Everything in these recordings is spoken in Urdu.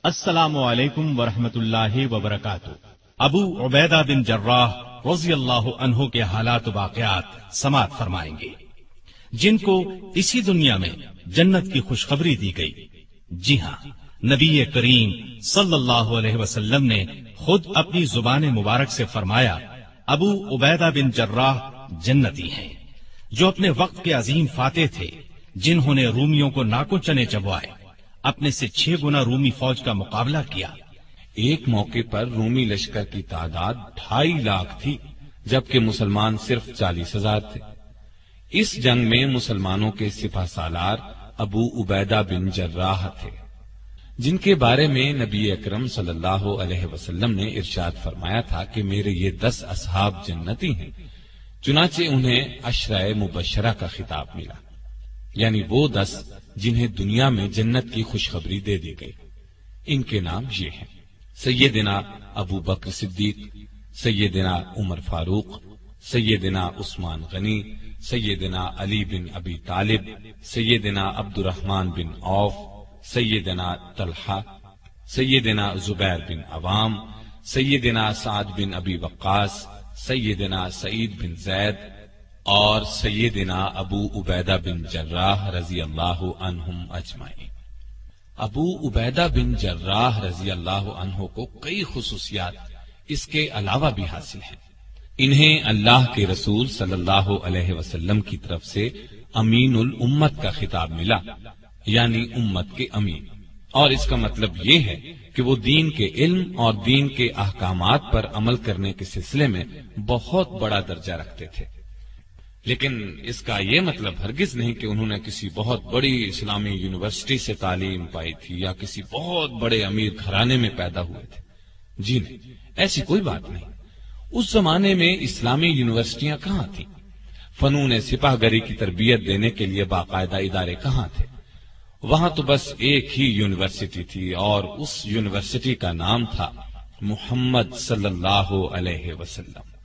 السلام علیکم ورحمۃ اللہ وبرکاتہ۔ ابو عبیدہ بن جراح رضی اللہ عنہ کے حالات و واقعات سماعت فرمائیں گے، جن کو اسی دنیا میں جنت کی خوشخبری دی گئی۔ جی ہاں، نبی کریم صلی اللہ علیہ وسلم نے خود اپنی زبان مبارک سے فرمایا، ابو عبیدہ بن جراح جنتی ہیں، جو اپنے وقت کے عظیم فاتح تھے، جنہوں نے رومیوں کو ناکو چنے چبوائے، اپنے سے 6 گنا رومی فوج کا مقابلہ کیا۔ ایک موقع پر رومی لشکر کی تعداد 2.5 لاکھ تھی، جبکہ مسلمان صرف 40,000 تھے۔ اس جنگ میں مسلمانوں کے سپہ سالار ابو عبیدہ بن جراح تھے، جن کے بارے میں نبی اکرم صلی اللہ علیہ وسلم نے ارشاد فرمایا تھا کہ میرے یہ 10 اصحاب جنتی ہیں۔ چنانچہ انہیں عشرہ مبشرہ کا خطاب ملا، یعنی وہ 10 جنہیں دنیا میں جنت کی خوشخبری دے دی گئی۔ ان کے نام یہ ہیں: سیدنا ابو بکر صدیق، سیدنا عمر فاروق، سیدنا عثمان غنی، سیدنا علی بن ابی طالب، سیدنا عبد الرحمن بن عوف، سیدنا طلحہ، سیدنا زبیر بن عوام، سیدنا سعد بن ابی وقاص، سیدنا سعید بن زید اور سیدنا ابو عبیدہ بن جراح رضی اللہ عنہم اجمعین۔ ابو عبیدہ بن جراح رضی اللہ عنہ کو کئی خصوصیات اس کے علاوہ بھی حاصل ہیں۔ انہیں اللہ کے رسول صلی اللہ علیہ وسلم کی طرف سے امین الامت کا خطاب ملا، یعنی امت کے امین، اور اس کا مطلب یہ ہے کہ وہ دین کے علم اور دین کے احکامات پر عمل کرنے کے سلسلے میں بہت بڑا درجہ رکھتے تھے۔ لیکن اس کا یہ مطلب ہرگز نہیں کہ انہوں نے کسی بہت بڑی اسلامی یونیورسٹی سے تعلیم پائی تھی یا کسی بہت بڑے امیر گھرانے میں پیدا ہوئے تھے۔ جی نہیں، ایسی کوئی بات نہیں۔ اس زمانے میں اسلامی یونیورسٹیاں کہاں تھیں؟ فنون سپاہ گری کی تربیت دینے کے لیے باقاعدہ ادارے کہاں تھے؟ وہاں تو بس ایک ہی یونیورسٹی تھی، اور اس یونیورسٹی کا نام تھا محمد صلی اللہ علیہ وسلم۔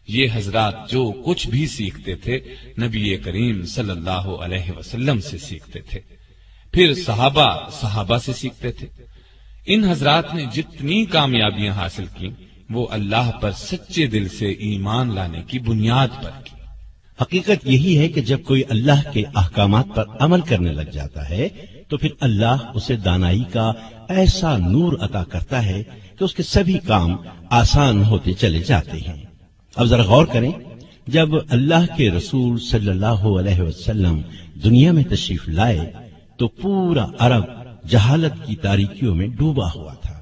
یہ حضرات جو کچھ بھی سیکھتے تھے نبی کریم صلی اللہ علیہ وسلم سے سیکھتے تھے، پھر صحابہ سے سیکھتے تھے۔ ان حضرات نے جتنی کامیابیاں حاصل کی وہ اللہ پر سچے دل سے ایمان لانے کی بنیاد پر کی۔ حقیقت یہی ہے کہ جب کوئی اللہ کے احکامات پر عمل کرنے لگ جاتا ہے تو پھر اللہ اسے دانائی کا ایسا نور عطا کرتا ہے کہ اس کے سبھی کام آسان ہوتے چلے جاتے ہیں۔ اب ذرا غور کریں، جب اللہ کے رسول صلی اللہ علیہ وسلم دنیا میں تشریف لائے تو پورا عرب جہالت کی تاریکیوں میں ڈوبا ہوا تھا۔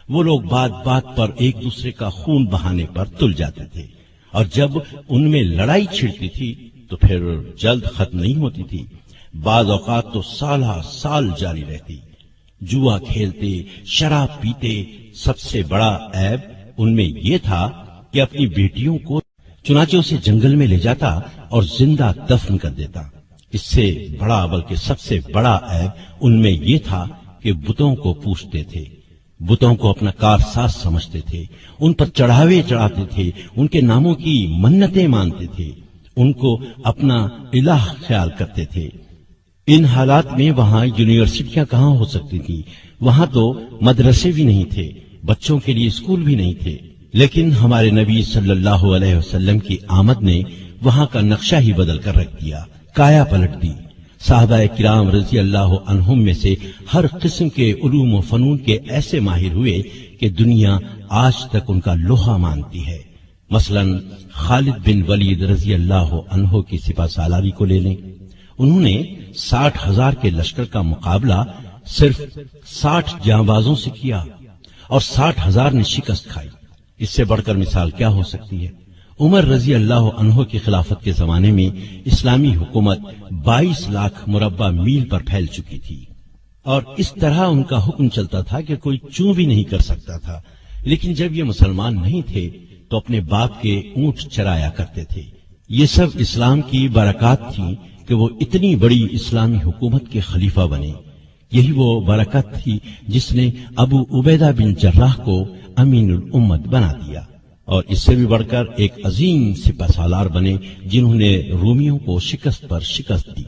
وہ لوگ بات بات پر ایک دوسرے کا خون بہانے پر تل جاتے تھے، اور جب ان میں لڑائی چھڑتی تھی تو پھر جلد ختم نہیں ہوتی تھی، بعض اوقات تو سالہ سال جاری رہتی۔ جوا کھیلتے، شراب پیتے، سب سے بڑا عیب ان میں یہ تھا کہ اپنی بیٹیوں کو چنانچہ اسے جنگل میں لے جاتا اور زندہ دفن کر دیتا۔ اس سے بڑا بلکہ سب سے بڑا عیب ان میں یہ تھا کہ بتوں کو پوجتے تھے، بتوں کو اپنا کارساز سمجھتے تھے، ان پر چڑھاوے چڑھاتے تھے، ان کے ناموں کی منتیں مانتے تھے، ان کو اپنا الہ خیال کرتے تھے۔ ان حالات میں وہاں یونیورسٹیاں کہاں ہو سکتی تھی؟ وہاں تو مدرسے بھی نہیں تھے، بچوں کے لیے اسکول بھی نہیں تھے۔ لیکن ہمارے نبی صلی اللہ علیہ وسلم کی آمد نے وہاں کا نقشہ ہی بدل کر رکھ دیا، کایا پلٹ دی۔ صحابہ کرام رضی اللہ عنہم میں سے ہر قسم کے علوم و فنون کے ایسے ماہر ہوئے کہ دنیا آج تک ان کا لوہا مانتی ہے۔ مثلا خالد بن ولید رضی اللہ عنہ کی سپہ سالاری کو لے لیں، انہوں نے 60,000 کے لشکر کا مقابلہ صرف 60 جانبازوں سے کیا اور 60,000 نے شکست کھائی۔ اس سے بڑھ کر مثال کیا ہو سکتی ہے؟ عمر رضی اللہ عنہ کی خلافت کے زمانے میں اسلامی حکومت 22 لاکھ مربع میل پر پھیل چکی تھی، اور اس طرح ان کا حکم چلتا تھا کہ کوئی چوں بھی نہیں کر سکتا تھا۔ لیکن جب یہ مسلمان نہیں تھے تو اپنے باپ کے اونٹ چرایا کرتے تھے۔ یہ سب اسلام کی برکات تھیں کہ وہ اتنی بڑی اسلامی حکومت کے خلیفہ بنے۔ یہی وہ برکت تھی جس نے ابو عبیدہ بن جراح کو امین الامت بنا دیا۔ اور اس سے بھی بڑھ کر ایک عظیم سپہ سالار بنے جنہوں نے رومیوں کو شکست پر شکست دی۔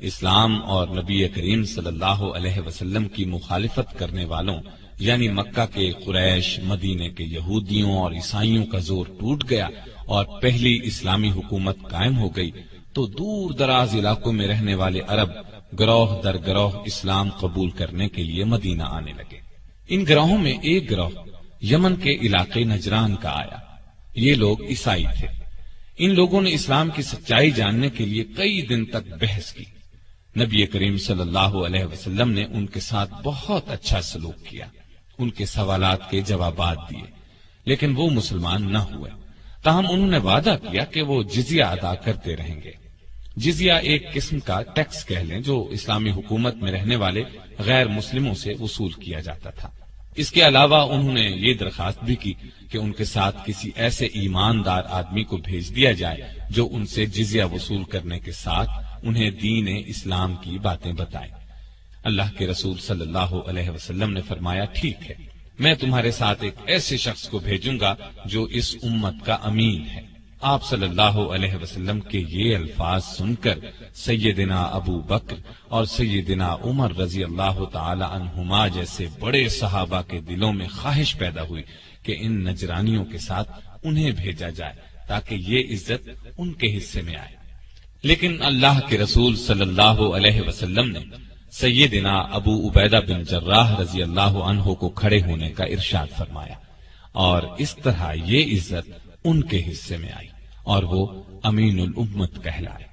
اسلام اور نبی کریم صلی اللہ علیہ وسلم کی مخالفت کرنے والوں یعنی مکہ کے قریش، مدینے کے یہودیوں اور عیسائیوں کا زور ٹوٹ گیا اور پہلی اسلامی حکومت قائم ہو گئی تو دور دراز علاقوں میں رہنے والے عرب گروہ در گروہ اسلام قبول کرنے کے لیے مدینہ آنے لگے۔ ان گروہوں میں ایک گروہ یمن کے علاقے نجران کا آیا۔ یہ لوگ عیسائی تھے۔ ان لوگوں نے اسلام کی سچائی جاننے کے لیے کئی دن تک بحث کی۔ نبی کریم صلی اللہ علیہ وسلم نے ان کے ساتھ بہت اچھا سلوک کیا، ان کے سوالات کے جوابات دیے، لیکن وہ مسلمان نہ ہوئے۔ تاہم انہوں نے وعدہ کیا کہ وہ جزیہ ادا کرتے رہیں گے۔ جزیہ ایک قسم کا ٹیکس کہہ لیں جو اسلامی حکومت میں رہنے والے غیر مسلموں سے وصول کیا جاتا تھا۔ اس کے علاوہ انہوں نے یہ درخواست بھی کی کہ ان کے ساتھ کسی ایسے ایماندار آدمی کو بھیج دیا جائے جو ان سے جزیہ وصول کرنے کے ساتھ انہیں دین اسلام کی باتیں بتائے۔ اللہ کے رسول صلی اللہ علیہ وسلم نے فرمایا، ٹھیک ہے، میں تمہارے ساتھ ایک ایسے شخص کو بھیجوں گا جو اس امت کا امین ہے۔ آپ صلی اللہ علیہ وسلم کے یہ الفاظ سن کر سیدنا ابو بکر اور سیدنا عمر رضی اللہ تعالی عنہما جیسے بڑے صحابہ کے دلوں میں خواہش پیدا ہوئی کہ ان نجرانیوں کے ساتھ انہیں بھیجا جائے تاکہ یہ عزت ان کے حصے میں آئے۔ لیکن اللہ کے رسول صلی اللہ علیہ وسلم نے سیدنا ابو عبیدہ بن جراح رضی اللہ عنہ کو کھڑے ہونے کا ارشاد فرمایا اور اس طرح یہ عزت ان کے حصے میں آئی اور وہ امین الامت کہلائے۔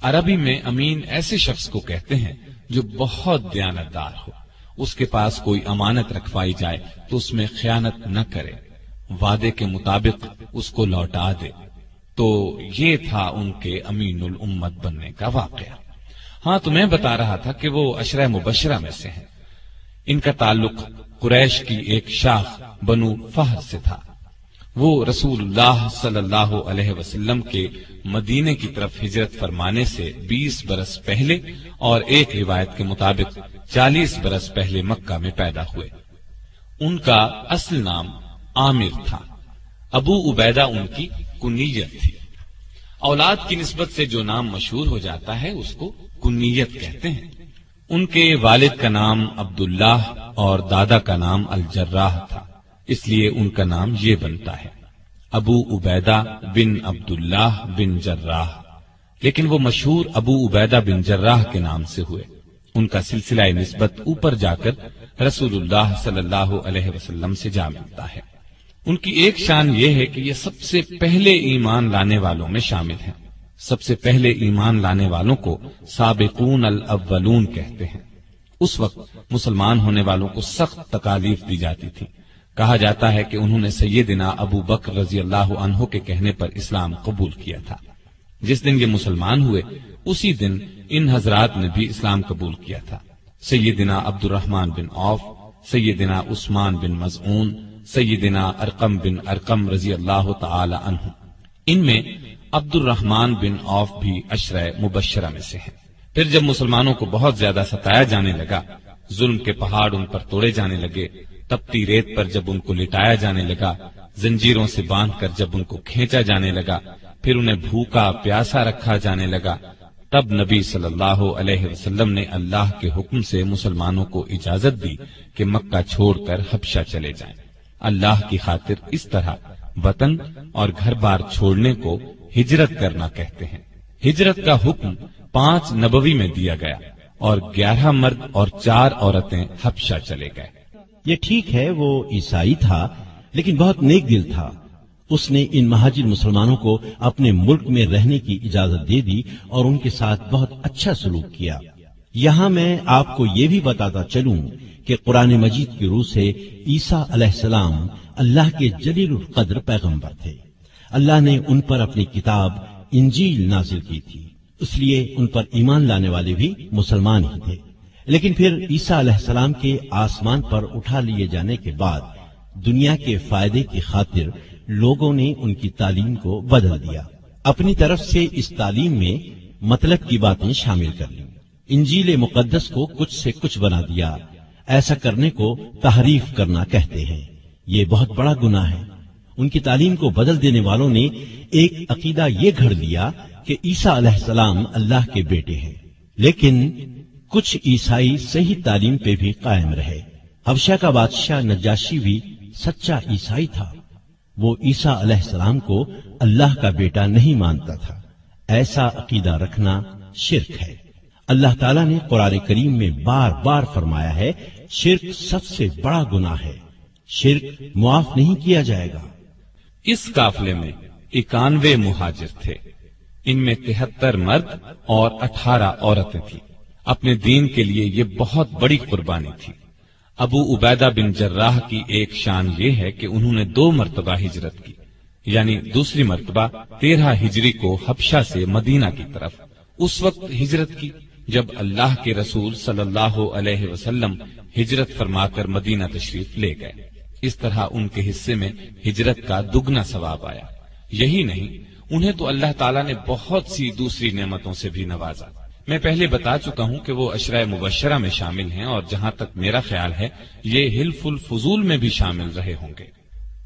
عربی میں امین ایسے شخص کو کہتے ہیں جو بہت دیانتدار ہو، اس کے پاس کوئی امانت رکھوائی جائے تو اس میں خیانت نہ کرے، وعدے کے مطابق اس کو لوٹا دے۔ تو یہ تھا ان کے امین الامت بننے کا واقعہ۔ ہاں، تو میں بتا رہا تھا کہ وہ عشرہ مبشرہ میں سے ہیں۔ ان کا تعلق قریش کی ایک شاخ بنو فہر سے تھا۔ وہ رسول اللہ صلی اللہ علیہ وسلم کے مدینے کی طرف ہجرت فرمانے سے 20 برس پہلے اور ایک روایت کے مطابق 40 برس پہلے مکہ میں پیدا ہوئے۔ ان کا اصل نام عامر تھا۔ ابو عبیدہ ان کی کنیت تھی۔ اولاد کی نسبت سے جو نام مشہور ہو جاتا ہے اس کو کنیت کہتے ہیں۔ ان کے والد کا نام عبداللہ اور دادا کا نام الجراح تھا، اس لیے ان کا نام یہ بنتا ہے ابو عبیدہ بن عبداللہ بن جراح، لیکن وہ مشہور ابو عبیدہ بن جراح کے نام سے ہوئے۔ ان کا سلسلہ نسبت اوپر جا کر رسول اللہ صلی اللہ علیہ وسلم سے جا ملتا ہے۔ ان کی ایک شان یہ ہے کہ یہ سب سے پہلے ایمان لانے والوں میں شامل ہیں۔ سب سے پہلے ایمان لانے والوں کو سابقون الاولون کہتے ہیں۔ اس وقت مسلمان ہونے والوں کو سخت تکالیف دی جاتی تھی۔ کہا جاتا ہے کہ انہوں نے سیدنا ابو بکر رضی اللہ عنہ کے کہنے پر اسلام قبول کیا تھا۔ جس دن یہ مسلمان ہوئے اسی دن ان حضرات نے بھی اسلام قبول کیا تھا۔ سیدنا عبد الرحمن بن عوف، سیدنا عثمان بن مظعون، سیدنا ارقم بن ارقم رضی اللہ تعالی عنہ۔ ان میں عبد الرحمن بن عوف بھی عشرہ مبشرہ میں سے ہیں۔ پھر جب مسلمانوں کو بہت زیادہ ستایا جانے لگا، ظلم کے پہاڑ ان پر توڑے جانے لگے، تپتی ریت پر جب ان کو لٹایا جانے لگا، زنجیروں سے باندھ کر جب ان کو کھینچا جانے لگا، پھر انہیں بھوکا پیاسا رکھا جانے لگا، تب نبی صلی اللہ علیہ وسلم نے اللہ کے حکم سے مسلمانوں کو اجازت دی کہ مکہ چھوڑ کر حبشہ چلے جائیں۔ اللہ کی خاطر اس طرح وطن اور گھر بار چھوڑنے کو ہجرت کرنا کہتے ہیں۔ ہجرت کا حکم 5 نبوی میں دیا گیا اور 11 مرد اور 4 عورتیں حبشہ چلے گئے۔ یہ ٹھیک ہے، وہ عیسائی تھا لیکن بہت نیک دل تھا۔ اس نے ان مہاجر مسلمانوں کو اپنے ملک میں رہنے کی اجازت دے دی اور ان کے ساتھ بہت اچھا سلوک کیا۔ یہاں میں آپ کو یہ بھی بتاتا چلوں کہ قرآن مجید کی روح سے عیسیٰ علیہ السلام اللہ کے جلیل القدر پیغمبر تھے۔ اللہ نے ان پر اپنی کتاب انجیل نازل کی تھی، اس لیے ان پر ایمان لانے والے بھی مسلمان ہی تھے۔ لیکن پھر عیسیٰ علیہ السلام کے آسمان پر اٹھا لیے جانے کے بعد دنیا کے فائدے کی خاطر لوگوں نے ان کی تعلیم کو بدل دیا، اپنی طرف سے اس تعلیم میں مطلب کی باتیں شامل کر لیں، انجیل مقدس کو کچھ سے کچھ بنا دیا۔ ایسا کرنے کو تحریف کرنا کہتے ہیں۔ یہ بہت بڑا گناہ ہے ان کی تعلیم کو بدل دینے والوں نے ایک عقیدہ یہ گھڑ لیا کہ عیسیٰ علیہ السلام اللہ کے بیٹے ہیں، لیکن کچھ عیسائی صحیح تعلیم پہ بھی قائم رہے۔ حبشہ کا بادشاہ نجاشی بھی سچا عیسائی تھا، وہ عیسیٰ علیہ السلام کو اللہ کا بیٹا نہیں مانتا تھا۔ ایسا عقیدہ رکھنا شرک ہے۔ اللہ تعالیٰ نے قرآن کریم میں بار بار فرمایا ہے، شرک سب سے بڑا گناہ ہے، شرک معاف نہیں کیا جائے گا۔ اس قافلے میں 91 مہاجر تھے، ان میں 73 مرد اور 18 عورتیں تھیں۔ اپنے دین کے لیے یہ بہت بڑی قربانی تھی۔ ابو عبیدہ بن جراح کی ایک شان یہ ہے کہ انہوں نے 2 مرتبہ ہجرت کی، یعنی دوسری مرتبہ 13 ہجری کو حبشہ سے مدینہ کی طرف اس وقت ہجرت کی جب اللہ کے رسول صلی اللہ علیہ وسلم ہجرت فرما کر مدینہ تشریف لے گئے۔ اس طرح ان کے حصے میں ہجرت کا دگنا ثواب آیا۔ یہی نہیں، انہیں تو اللہ تعالیٰ نے بہت سی دوسری نعمتوں سے بھی نوازا۔ میں پہلے بتا چکا ہوں کہ وہ عشرہ مبشرہ میں شامل ہیں، اور جہاں تک میرا خیال ہے یہ حلف الفضول میں بھی شامل رہے ہوں گے۔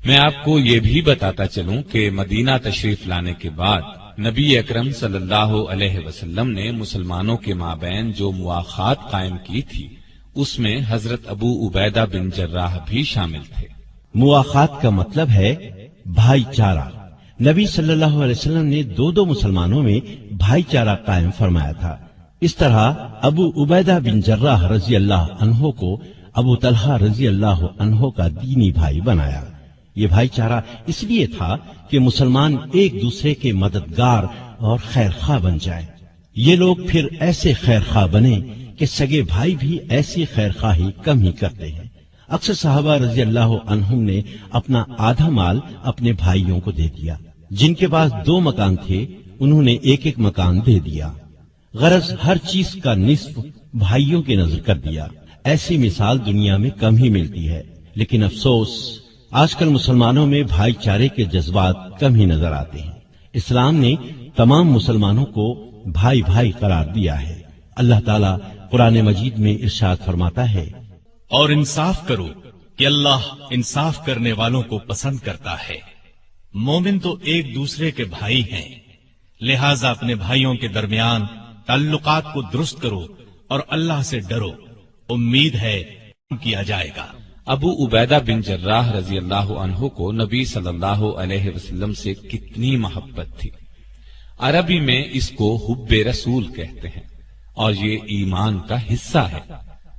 میں آپ کو یہ بھی بتاتا چلوں کہ مدینہ تشریف لانے کے بعد نبی اکرم صلی اللہ علیہ وسلم نے مسلمانوں کے مابین جو مواخات قائم کی تھی، اس میں حضرت ابو عبیدہ بن جراح بھی شامل تھے۔ مواخات کا مطلب ہے بھائی چارہ۔ نبی صلی اللہ علیہ وسلم نے 2 مسلمانوں میں بھائی چارہ قائم فرمایا تھا۔ اس طرح ابو عبیدہ بن جراح رضی اللہ عنہ کو ابو طلحہ رضی اللہ عنہ کا دینی بھائی بنایا۔ یہ بھائی چارہ اس لیے تھا کہ مسلمان ایک دوسرے کے مددگار اور خیر خواہ بن جائے۔ یہ لوگ پھر ایسے خیر خواہ بنے کہ سگے بھائی بھی ایسی خیر خواہی کم ہی کرتے ہیں۔ اکثر صحابہ رضی اللہ عنہم نے اپنا آدھا مال اپنے بھائیوں کو دے دیا۔ جن کے پاس 2 مکان تھے انہوں نے ایک مکان دے دیا، غرض ہر چیز کا نصف بھائیوں کے نظر کر دیا۔ ایسی مثال دنیا میں کم ہی ملتی ہے، لیکن افسوس آج کل مسلمانوں میں بھائی چارے کے جذبات کم ہی نظر آتے ہیں۔ اسلام نے تمام مسلمانوں کو بھائی بھائی قرار دیا ہے۔ اللہ تعالیٰ قرآن مجید میں ارشاد فرماتا ہے، اور انصاف کرو کہ اللہ انصاف کرنے والوں کو پسند کرتا ہے۔ مومن تو ایک دوسرے کے بھائی ہیں، لہذا اپنے بھائیوں کے درمیان تعلقات کو درست کرو اور اللہ سے ڈرو، امید ہے کیا جائے گا۔ ابو عبیدہ بن جراح رضی اللہ عنہ کو نبی صلی اللہ علیہ وسلم سے کتنی محبت تھی۔ عربی میں اس کو حب رسول کہتے ہیں، اور یہ ایمان کا حصہ ہے۔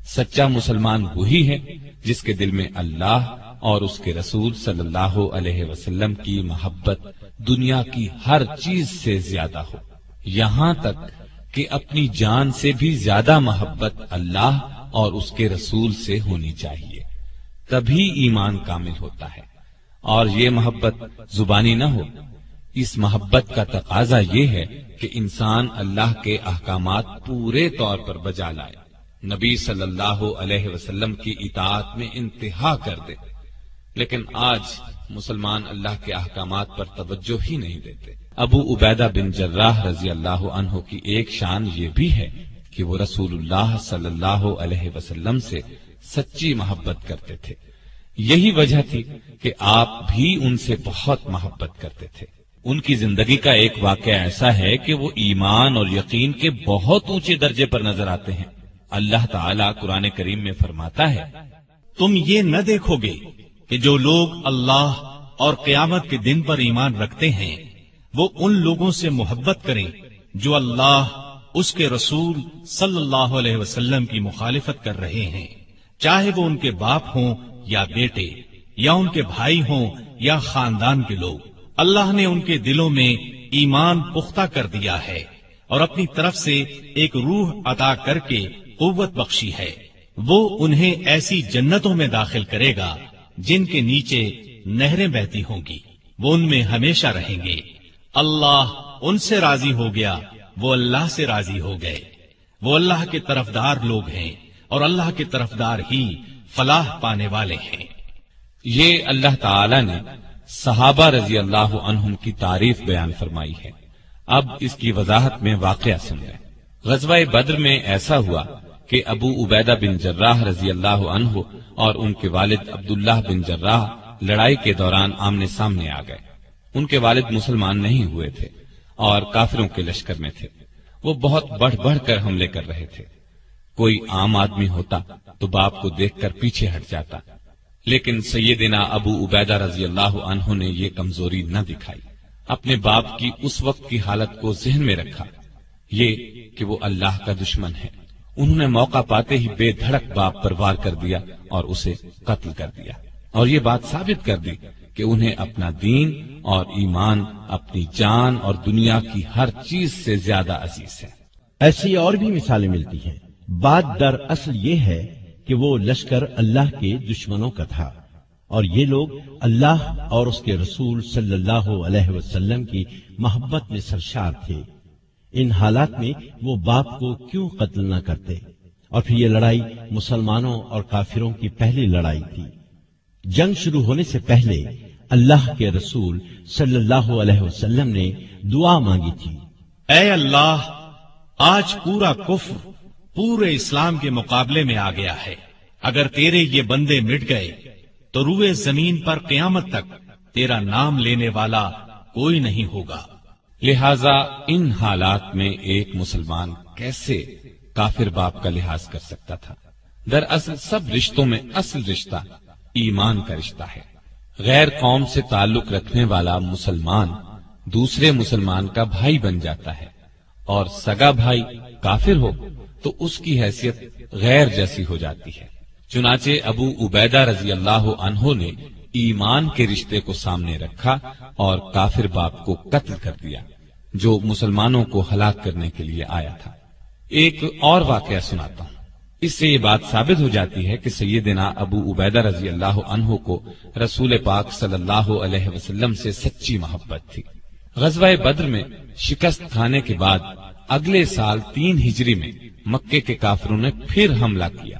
سچا مسلمان وہی ہے جس کے دل میں اللہ اور اس کے رسول صلی اللہ علیہ وسلم کی محبت دنیا کی ہر چیز سے زیادہ ہو، یہاں تک کہ اپنی جان سے بھی زیادہ محبت اللہ اور اس کے رسول سے ہونی چاہیے، تبھی ایمان کامل ہوتا ہے۔ اور یہ محبت زبانی نہ ہو، اس محبت کا تقاضا یہ ہے کہ انسان اللہ کے احکامات پورے طور پر بجا لائے، نبی صلی اللہ علیہ وسلم کی اطاعت میں انتہا کر دے۔ لیکن آج مسلمان اللہ کے احکامات پر توجہ ہی نہیں دیتے۔ ابو عبیدہ بن جراح رضی اللہ عنہ کی ایک شان یہ بھی ہے کہ وہ رسول اللہ صلی اللہ علیہ وسلم سے سچی محبت کرتے تھے۔ یہی وجہ تھی کہ آپ بھی ان سے بہت محبت کرتے تھے۔ ان کی زندگی کا ایک واقعہ ایسا ہے کہ وہ ایمان اور یقین کے بہت اونچے درجے پر نظر آتے ہیں۔ اللہ تعالیٰ قرآن کریم میں فرماتا ہے، تم یہ نہ دیکھو گے کہ جو لوگ اللہ اور قیامت کے دن پر ایمان رکھتے ہیں وہ ان لوگوں سے محبت کریں جو اللہ، اس کے رسول صلی اللہ علیہ وسلم کی مخالفت کر رہے ہیں، چاہے وہ ان کے باپ ہوں یا بیٹے، یا ان کے بھائی ہوں یا خاندان کے لوگ۔ اللہ نے ان کے دلوں میں ایمان پختہ کر دیا ہے اور اپنی طرف سے ایک روح عطا کر کے قوت بخشی ہے۔ وہ انہیں ایسی جنتوں میں داخل کرے گا جن کے نیچے نہریں بہتی ہوں گی، وہ ان میں ہمیشہ رہیں گے۔ اللہ ان سے راضی ہو گیا، وہ اللہ سے راضی ہو گئے۔ وہ اللہ کے طرفدار لوگ ہیں اور اللہ کے طرفدار ہی فلاح پانے والے ہیں۔ یہ اللہ تعالی نے صحابہ رضی اللہ عنہم کی تعریف بیان فرمائی ہے۔ اب اس کی وضاحت میں واقعہ سن لیں۔ غزوہ بدر میں ایسا ہوا کہ ابو عبیدہ بن جراح رضی اللہ عنہ اور ان کے والد عبداللہ بن جراح لڑائی کے دوران آمنے سامنے آ گئے۔ ان کے والد مسلمان نہیں ہوئے تھے اور کافروں کے لشکر میں تھے۔ وہ بہت بڑھ بڑھ کر حملے کر رہے تھے۔ کوئی عام آدمی ہوتا تو باپ کو دیکھ کر پیچھے ہٹ جاتا، لیکن سیدنا ابو عبیدہ رضی اللہ عنہ نے یہ کمزوری نہ دکھائی۔ اپنے باپ کی اس وقت کی حالت کو ذہن میں رکھا، یہ کہ وہ اللہ کا دشمن ہے۔ انہوں نے موقع پاتے ہی بے دھڑک باپ پر وار کر دیا اور اسے قتل کر دیا، اور یہ بات ثابت کر دی کہ انہیں اپنا دین اور ایمان اپنی جان اور دنیا کی ہر چیز سے زیادہ عزیز ہے۔ ایسی اور بھی مثالیں ملتی ہیں۔ بات در اصل یہ ہے کہ وہ لشکر اللہ کے دشمنوں کا تھا، اور یہ لوگ اللہ اور اس کے رسول صلی اللہ علیہ وسلم کی محبت میں سرشار تھے۔ ان حالات میں وہ باپ کو کیوں قتل نہ کرتے؟ اور پھر یہ لڑائی مسلمانوں اور کافروں کی پہلی لڑائی تھی۔ جنگ شروع ہونے سے پہلے اللہ کے رسول صلی اللہ علیہ وسلم نے دعا مانگی تھی، اے اللہ، آج پورا کفر پورے اسلام کے مقابلے میں آ گیا ہے۔ اگر تیرے یہ بندے مٹ گئے تو روئے زمین پر قیامت تک تیرا نام لینے والا کوئی نہیں ہوگا۔ لہذا ان حالات میں ایک مسلمان کیسے کافر باپ کا لحاظ کر سکتا تھا؟ دراصل سب رشتوں میں اصل رشتہ ایمان کا رشتہ ہے۔ غیر قوم سے تعلق رکھنے والا مسلمان دوسرے مسلمان کا بھائی بن جاتا ہے، اور سگا بھائی کافر ہو تو اس کی حیثیت غیر جیسی ہو جاتی ہے۔ چنانچہ ابو عبیدہ رضی اللہ عنہ نے ایمان کے رشتے کو سامنے رکھا اور کافر باپ کو قتل کر دیا جو مسلمانوں کو ہلاک کرنے کے لیے آیا تھا۔ ایک اور واقعہ سناتا ہوں۔ اس سے یہ بات ثابت ہو جاتی ہے کہ سیدنا ابو عبیدہ رضی اللہ عنہ کو رسول پاک صلی اللہ علیہ وسلم سے سچی محبت تھی۔ غزوہ بدر میں شکست کھانے کے بعد اگلے سال 3 ہجری میں مکے کے کافروں نے پھر حملہ کیا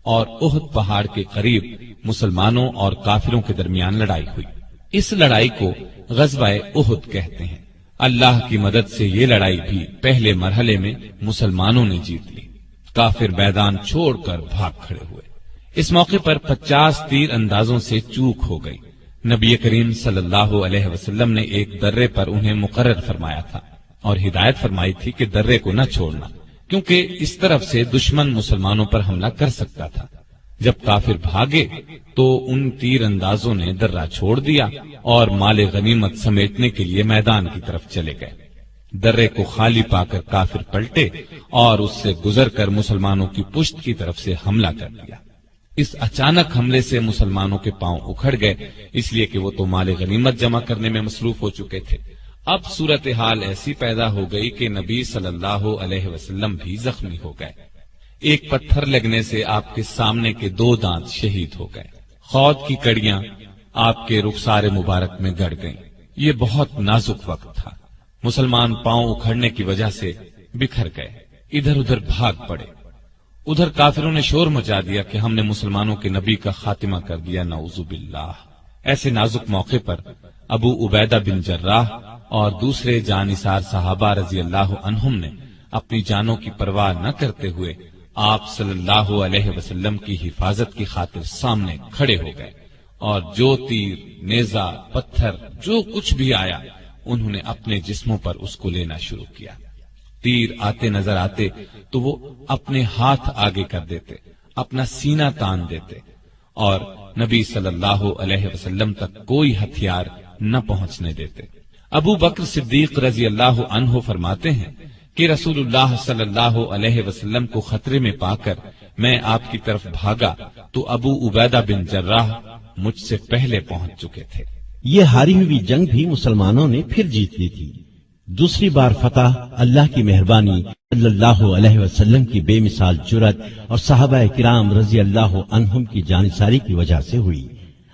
اور احد پہاڑ کے قریب مسلمانوں اور کافروں کے درمیان لڑائی ہوئی۔ اس لڑائی کو غزوہ احد کہتے ہیں۔ اللہ کی مدد سے یہ لڑائی بھی پہلے مرحلے میں مسلمانوں نے جیت لی۔ کافر میدان چھوڑ کر بھاگ کھڑے ہوئے۔ اس موقع پر 50 تیر اندازوں سے چوک ہو گئی۔ نبی کریم صلی اللہ علیہ وسلم نے ایک درے پر انہیں مقرر فرمایا تھا اور ہدایت فرمائی تھی کہ درے کو نہ چھوڑنا، کیونکہ اس طرف سے دشمن مسلمانوں پر حملہ کر سکتا تھا۔ جب کافر بھاگے تو ان تیر اندازوں نے درہ چھوڑ دیا اور مال غنیمت سمیٹنے کے لیے میدان کی طرف چلے گئے۔ درے کو خالی پا کر کافر پلٹے اور اس سے گزر کر مسلمانوں کی پشت کی طرف سے حملہ کر دیا۔ اس اچانک حملے سے مسلمانوں کے پاؤں اکھڑ گئے، اس لیے کہ وہ تو مال غنیمت جمع کرنے میں مصروف ہو چکے تھے۔ اب صورتحال ایسی پیدا ہو گئی کہ نبی صلی اللہ علیہ وسلم بھی زخمی ہو گئے۔ ایک پتھر لگنے سے آپ کے سامنے کے 2 دانت شہید ہو گئے۔ خود کی کڑیاں آپ کے رخسار مبارک میں گڑ گئیں۔ یہ بہت نازک وقت تھا۔ مسلمان پاؤں اکھڑنے کی وجہ سے بکھر گئے، ادھر ادھر بھاگ پڑے۔ ادھر کافروں نے شور مچا دیا کہ ہم نے مسلمانوں کے نبی کا خاتمہ کر دیا، نعوذ باللہ۔ ایسے نازک موقع پر ابو عبیدہ بن جراح اور دوسرے جانثار صحابہ رضی اللہ عنہم نے اپنی جانوں کی پرواہ نہ کرتے ہوئے آپ صلی اللہ علیہ وسلم کی حفاظت کی خاطر سامنے کھڑے ہو گئے، اور جو تیر، نیزہ، پتھر، جو کچھ بھی آیا انہوں نے اپنے جسموں پر اس کو لینا شروع کیا۔ تیر آتے نظر آتے تو وہ اپنے ہاتھ آگے کر دیتے، اپنا سینہ تان دیتے، اور نبی صلی اللہ علیہ وسلم تک کوئی ہتھیار نہ پہنچنے دیتے۔ ابو بکر صدیق رضی اللہ عنہ فرماتے ہیں کہ رسول اللہ صلی اللہ علیہ وسلم کو خطرے میں پا کر میں آپ کی طرف بھاگا تو ابو عبیدہ بن جراح مجھ سے پہلے پہنچ چکے تھے۔ یہ ہاری ہوئی جنگ بھی مسلمانوں نے پھر جیت لی تھی۔ دوسری بار فتح اللہ کی مہربانی، صلی اللہ علیہ وسلم کی بے مثال جرأت اور صحابہ کرام رضی اللہ عنہم کی جانثاری کی وجہ سے ہوئی۔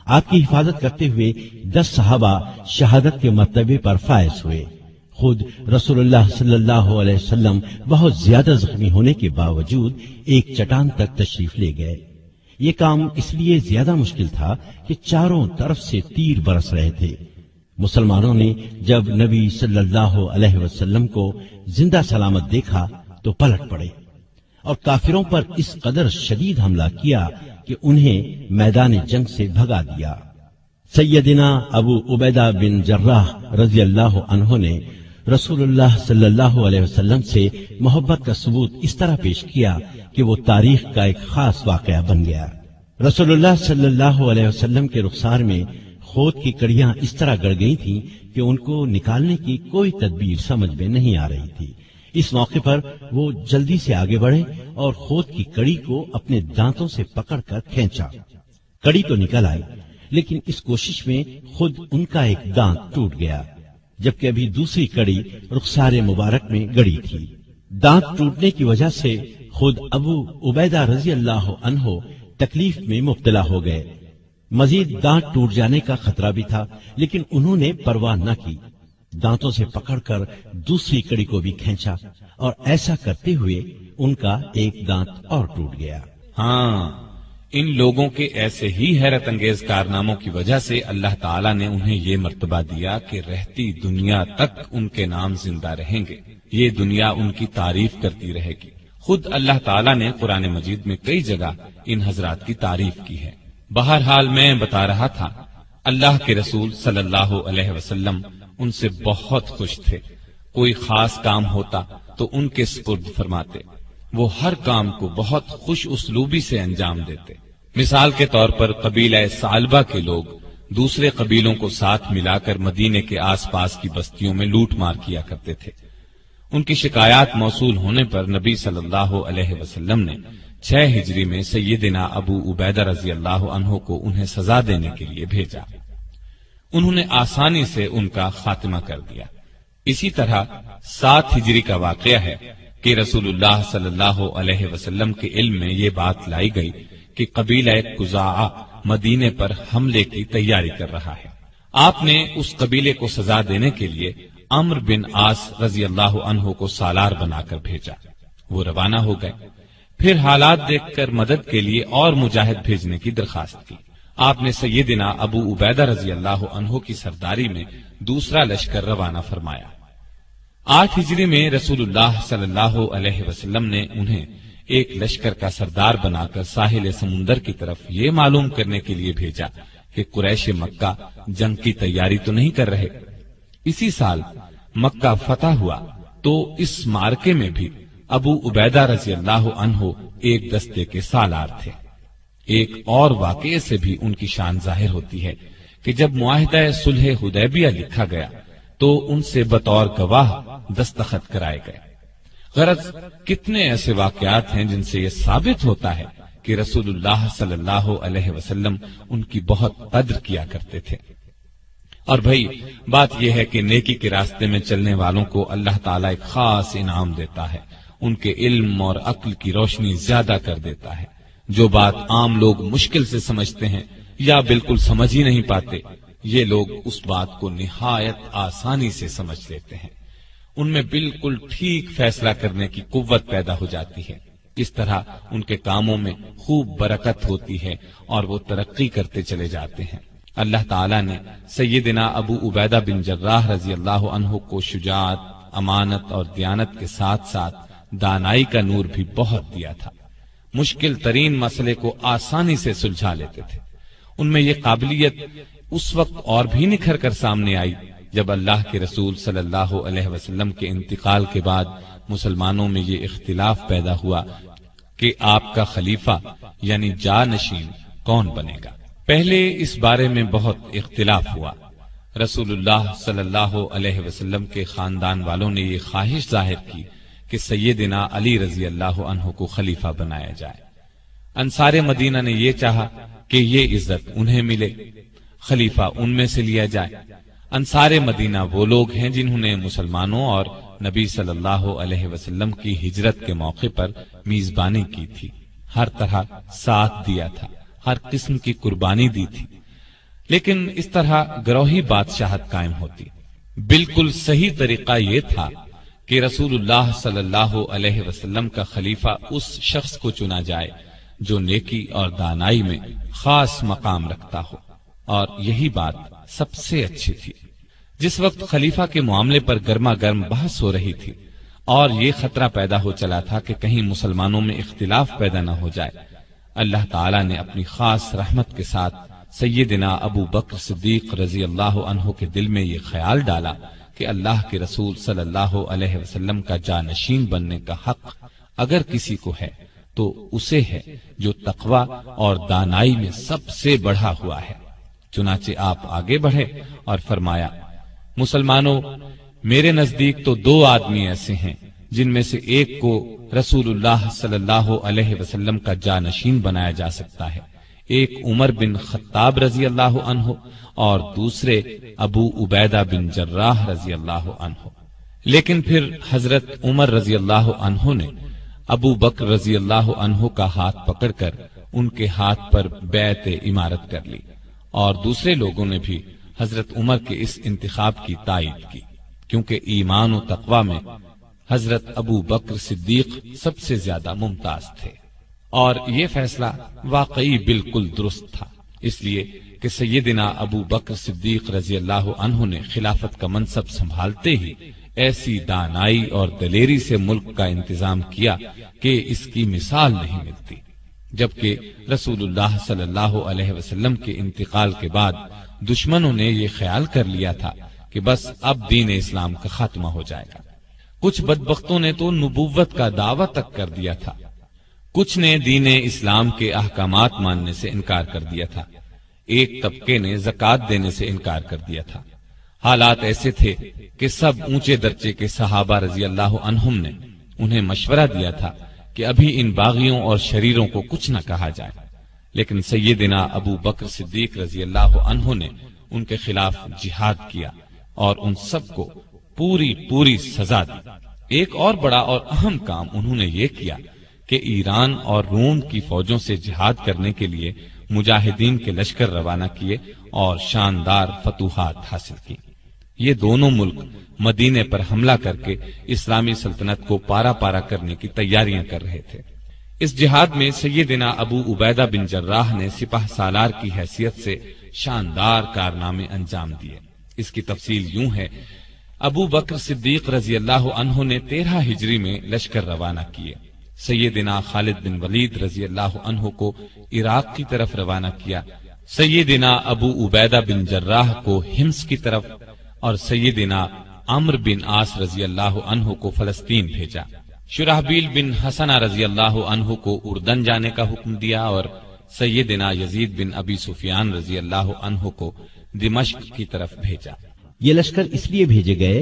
آپ کی حفاظت کرتے ہوئے 10 صحابہ شہادت کے مرتبے پر فائز ہوئے۔ خود رسول اللہ صلی اللہ علیہ وسلم بہت زیادہ زخمی ہونے کے باوجود ایک چٹان تک تشریف لے گئے۔ یہ کام اس لیے زیادہ مشکل تھا کہ چاروں طرف سے تیر برس رہے تھے۔ مسلمانوں نے جب نبی صلی اللہ علیہ وسلم کو زندہ سلامت دیکھا تو پلٹ پڑے اور کافروں پر اس قدر شدید حملہ کیا کہ انہیں میدان جنگ سے بھگا دیا۔ سیدنا ابو عبیدہ بن جراح رضی اللہ عنہ نے رسول اللہ صلی اللہ علیہ وسلم سے محبت کا ثبوت اس طرح پیش کیا کہ وہ تاریخ کا ایک خاص واقعہ بن گیا۔ رسول اللہ صلی اللہ علیہ وسلم کے رخسار میں خود کی کڑیاں اس طرح گڑ گئی تھیں کہ ان کو نکالنے کی کوئی تدبیر سمجھ میں نہیں آ رہی تھی۔ اس موقع پر وہ جلدی سے آگے بڑھے اور خود کی کڑی کو اپنے دانتوں سے پکڑ کر کھینچا۔ کڑی تو نکل آئی، لیکن اس کوشش میں خود ان کا ایک دانت ٹوٹ گیا، جبکہ ابھی دوسری کڑی رخسار مبارک میں گڑی تھی۔ دانت ٹوٹنے کی وجہ سے خود ابو عبیدہ رضی اللہ عنہ تکلیف میں مبتلا ہو گئے۔ مزید دانت ٹوٹ جانے کا خطرہ بھی تھا، لیکن انہوں نے پرواہ نہ کی، دانتوں سے پکڑ کر دوسری کڑی کو بھی کھینچا، اور ایسا کرتے ہوئے ان کا ایک دانت اور ٹوٹ گیا۔ ہاں، ان لوگوں کے ایسے ہی حیرت انگیز کارناموں کی وجہ سے اللہ تعالیٰ نے انہیں یہ مرتبہ دیا کہ رہتی دنیا تک ان کے نام زندہ رہیں گے، یہ دنیا ان کی تعریف کرتی رہے گی۔ خود اللہ تعالیٰ نے قرآن مجید میں کئی جگہ ان حضرات کی تعریف کی ہے۔ بہرحال میں بتا رہا تھا، اللہ کے رسول صلی اللہ علیہ وسلم ان سے بہت خوش تھے۔ کوئی خاص کام ہوتا تو ان کے سپرد فرماتے، وہ ہر کام کو بہت خوش اسلوبی سے انجام دیتے۔ مثال کے طور پر قبیلہ ثعلبہ کے لوگ دوسرے قبیلوں کو ساتھ ملا کر مدینے کے آس پاس کی بستیوں میں لوٹ مار کیا کرتے تھے۔ ان کی شکایات موصول ہونے پر نبی صلی اللہ علیہ وسلم نے 6 ہجری میں سیدنا ابو عبیدہ رضی اللہ عنہ کو انہیں سزا دینے کے لیے بھیجا۔ انہوں نے آسانی سے ان کا خاتمہ کر دیا۔ اسی طرح 7 ہجری کا واقعہ ہے کہ رسول اللہ صلی اللہ علیہ وسلم کے علم میں یہ بات لائی گئی کہ قبیلہ قزاعہ مدینے پر حملے کی تیاری کر رہا ہے۔ آپ نے اس قبیلے کو سزا دینے کے لیے عمرو بن عاص رضی اللہ عنہ کو سالار بنا کر بھیجا۔ وہ روانہ ہو گئے، پھر حالات دیکھ کر مدد کے لیے اور مجاہد بھیجنے کی درخواست کی۔ آپ نے سیدنا ابو عبیدہ رضی اللہ عنہ کی سرداری میں دوسرا لشکر روانہ فرمایا۔ 8 ہجری میں رسول اللہ صلی اللہ علیہ وسلم نے انہیں ایک لشکر کا سردار بنا کر ساحل سمندر کی طرف یہ معلوم کرنے کے لیے بھیجا کہ قریش مکہ جنگ کی تیاری تو نہیں کر رہے۔ اسی سال مکہ فتح ہوا تو اس معرکے میں بھی ابو عبیدہ رضی اللہ عنہ ایک دستے کے سالار تھے۔ ایک اور واقعے سے بھی ان کی شان ظاہر ہوتی ہے کہ جب معاہدہ صلح حدیبیہ لکھا گیا تو ان سے بطور گواہ دستخط کرائے گئے۔ غرض کتنے ایسے واقعات ہیں جن سے یہ ثابت ہوتا ہے کہ رسول اللہ صلی اللہ علیہ وسلم ان کی بہت قدر کیا کرتے تھے۔ اور بھائی بات یہ ہے کہ نیکی کے راستے میں چلنے والوں کو اللہ تعالیٰ ایک خاص انعام دیتا ہے، ان کے علم اور عقل کی روشنی زیادہ کر دیتا ہے۔ جو بات عام لوگ مشکل سے سمجھتے ہیں یا بالکل سمجھ ہی نہیں پاتے، یہ لوگ اس بات کو نہایت آسانی سے سمجھ لیتے ہیں۔ ان میں بالکل ٹھیک فیصلہ کرنے کی قوت پیدا ہو جاتی ہے۔ اس طرح ان کے کاموں میں خوب برکت ہوتی ہے اور وہ ترقی کرتے چلے جاتے ہیں۔ اللہ تعالیٰ نے سیدنا ابو عبیدہ بن جراح رضی اللہ عنہ کو شجاعت، امانت اور دیانت کے ساتھ ساتھ دانائی کا نور بھی بہت دیا تھا۔ مشکل ترین مسئلے کو آسانی سے سلجھا لیتے تھے۔ ان میں یہ قابلیت اس وقت اور بھی نکھر کر سامنے آئی جب اللہ کے رسول صلی اللہ علیہ وسلم کے انتقال کے بعد مسلمانوں میں یہ اختلاف پیدا ہوا کہ آپ کا خلیفہ یعنی جانشین کون بنے گا۔ پہلے اس بارے میں بہت اختلاف ہوا۔ رسول اللہ صلی اللہ علیہ وسلم کے خاندان والوں نے یہ خواہش ظاہر کی کہ سیدنا علی رضی اللہ عنہ کو خلیفہ بنایا جائے۔ انصار مدینہ نے یہ چاہا کہ یہ عزت انہیں ملے، خلیفہ ان میں سے لیا جائے۔ انصار مدینہ وہ لوگ ہیں جنہوں نے مسلمانوں اور نبی صلی اللہ علیہ وسلم کی ہجرت کے موقع پر میزبانی کی تھی، ہر طرح ساتھ دیا تھا، ہر قسم کی قربانی دی تھی۔ لیکن اس طرح گروہی بادشاہت قائم ہوتی۔ بالکل صحیح طریقہ یہ تھا کہ رسول اللہ صلی اللہ علیہ وسلم کا خلیفہ اس شخص کو چنا جائے جو نیکی اور دانائی میں خاص مقام رکھتا ہو، اور یہی بات سب سے اچھی تھی۔ جس وقت خلیفہ کے معاملے پر گرما گرم بحث ہو رہی تھی اور یہ خطرہ پیدا ہو چلا تھا کہ کہیں مسلمانوں میں اختلاف پیدا نہ ہو جائے، اللہ تعالیٰ نے اپنی خاص رحمت کے ساتھ سیدنا ابو بکر صدیق رضی اللہ عنہ کے دل میں یہ خیال ڈالا کہ اللہ کے رسول صلی اللہ علیہ وسلم کا جانشین بننے کا حق اگر کسی کو ہے تو اسے ہے جو تقوی اور دانائی میں سب سے بڑھا ہوا ہے۔ چنانچہ آپ آگے بڑھے اور فرمایا، مسلمانوں، میرے نزدیک تو دو آدمی ایسے ہیں جن میں سے ایک کو رسول اللہ صلی اللہ علیہ وسلم کا جانشین بنایا جا سکتا ہے، ایک عمر بن خطاب رضی اللہ عنہ اور دوسرے ابو عبیدہ بن جراح رضی اللہ عنہ۔ لیکن پھر حضرت عمر رضی اللہ عنہ نے ابو بکر رضی اللہ عنہ کا ہاتھ پکڑ کر ان کے ہاتھ پر بیعت امارت کر لی، اور دوسرے لوگوں نے بھی حضرت عمر کے اس انتخاب کی تائید کی، کیونکہ ایمان و تقوی میں حضرت ابو بکر صدیق سب سے زیادہ ممتاز تھے، اور یہ فیصلہ واقعی بالکل درست تھا، اس لیے کہ سیدنا ابو بکر صدیق رضی اللہ عنہ نے خلافت کا منصب سنبھالتے ہی ایسی دانائی اور دلیری سے ملک کا انتظام کیا کہ اس کی مثال نہیں ملتی، جبکہ رسول اللہ صلی اللہ علیہ وسلم کے انتقال کے بعد دشمنوں نے یہ خیال کر لیا تھا کہ بس اب دین اسلام کا خاتمہ ہو جائے گا۔ کچھ بدبختوں نے تو نبوت کا دعویٰ تک کر دیا تھا، کچھ نے دین اسلام کے احکامات ماننے سے انکار کر دیا تھا، ایک طبقے نے زکوٰۃ دینے سے انکار کر دیا تھا۔ حالات ایسے تھے کہ سب اونچے درجے کے صحابہ رضی اللہ عنہم نے انہیں مشورہ دیا تھا کہ ابھی ان باغیوں اور شریروں کو کچھ نہ کہا جائے، لیکن سیدنا ابو بکر صدیق رضی اللہ عنہ نے ان کے خلاف جہاد کیا اور ان سب کو پوری سزا دی۔ ایک اور بڑا اور اہم کام انہوں نے یہ کیا کہ ایران اور روم کی فوجوں سے جہاد کرنے کے لیے مجاہدین کے لشکر روانہ کیے اور شاندار فتوحات حاصل کی۔ یہ دونوں ملک مدینے پر حملہ کر کے اسلامی سلطنت کو پارا پارا کرنے کی تیاریاں کر رہے تھے۔ اس جہاد میں سیدنا ابو عبیدہ بن جراح نے سپہ سالار کی حیثیت سے شاندار کارنامے انجام دیے۔ اس کی تفصیل یوں ہے، ابو بکر صدیق رضی اللہ عنہ نے 13 ہجری میں لشکر روانہ کیے، سیدنا خالد بن ولید رضی اللہ عنہ کو عراق کی طرف روانہ کیا، سیدنا ابو عبیدہ بن جراح کو حمص کی طرف اور سیدنا عمرو بن عاص رضی اللہ عنہ کو فلسطین بھیجا۔ شرحبیل بن حسنہ رضی اللہ عنہ کو اردن جانے کا حکم دیا اور سیدنا یزید بن ابی سفیان رضی اللہ عنہ کو دمشق کی طرف بھیجا۔ یہ لشکر اس لیے بھیجے گئے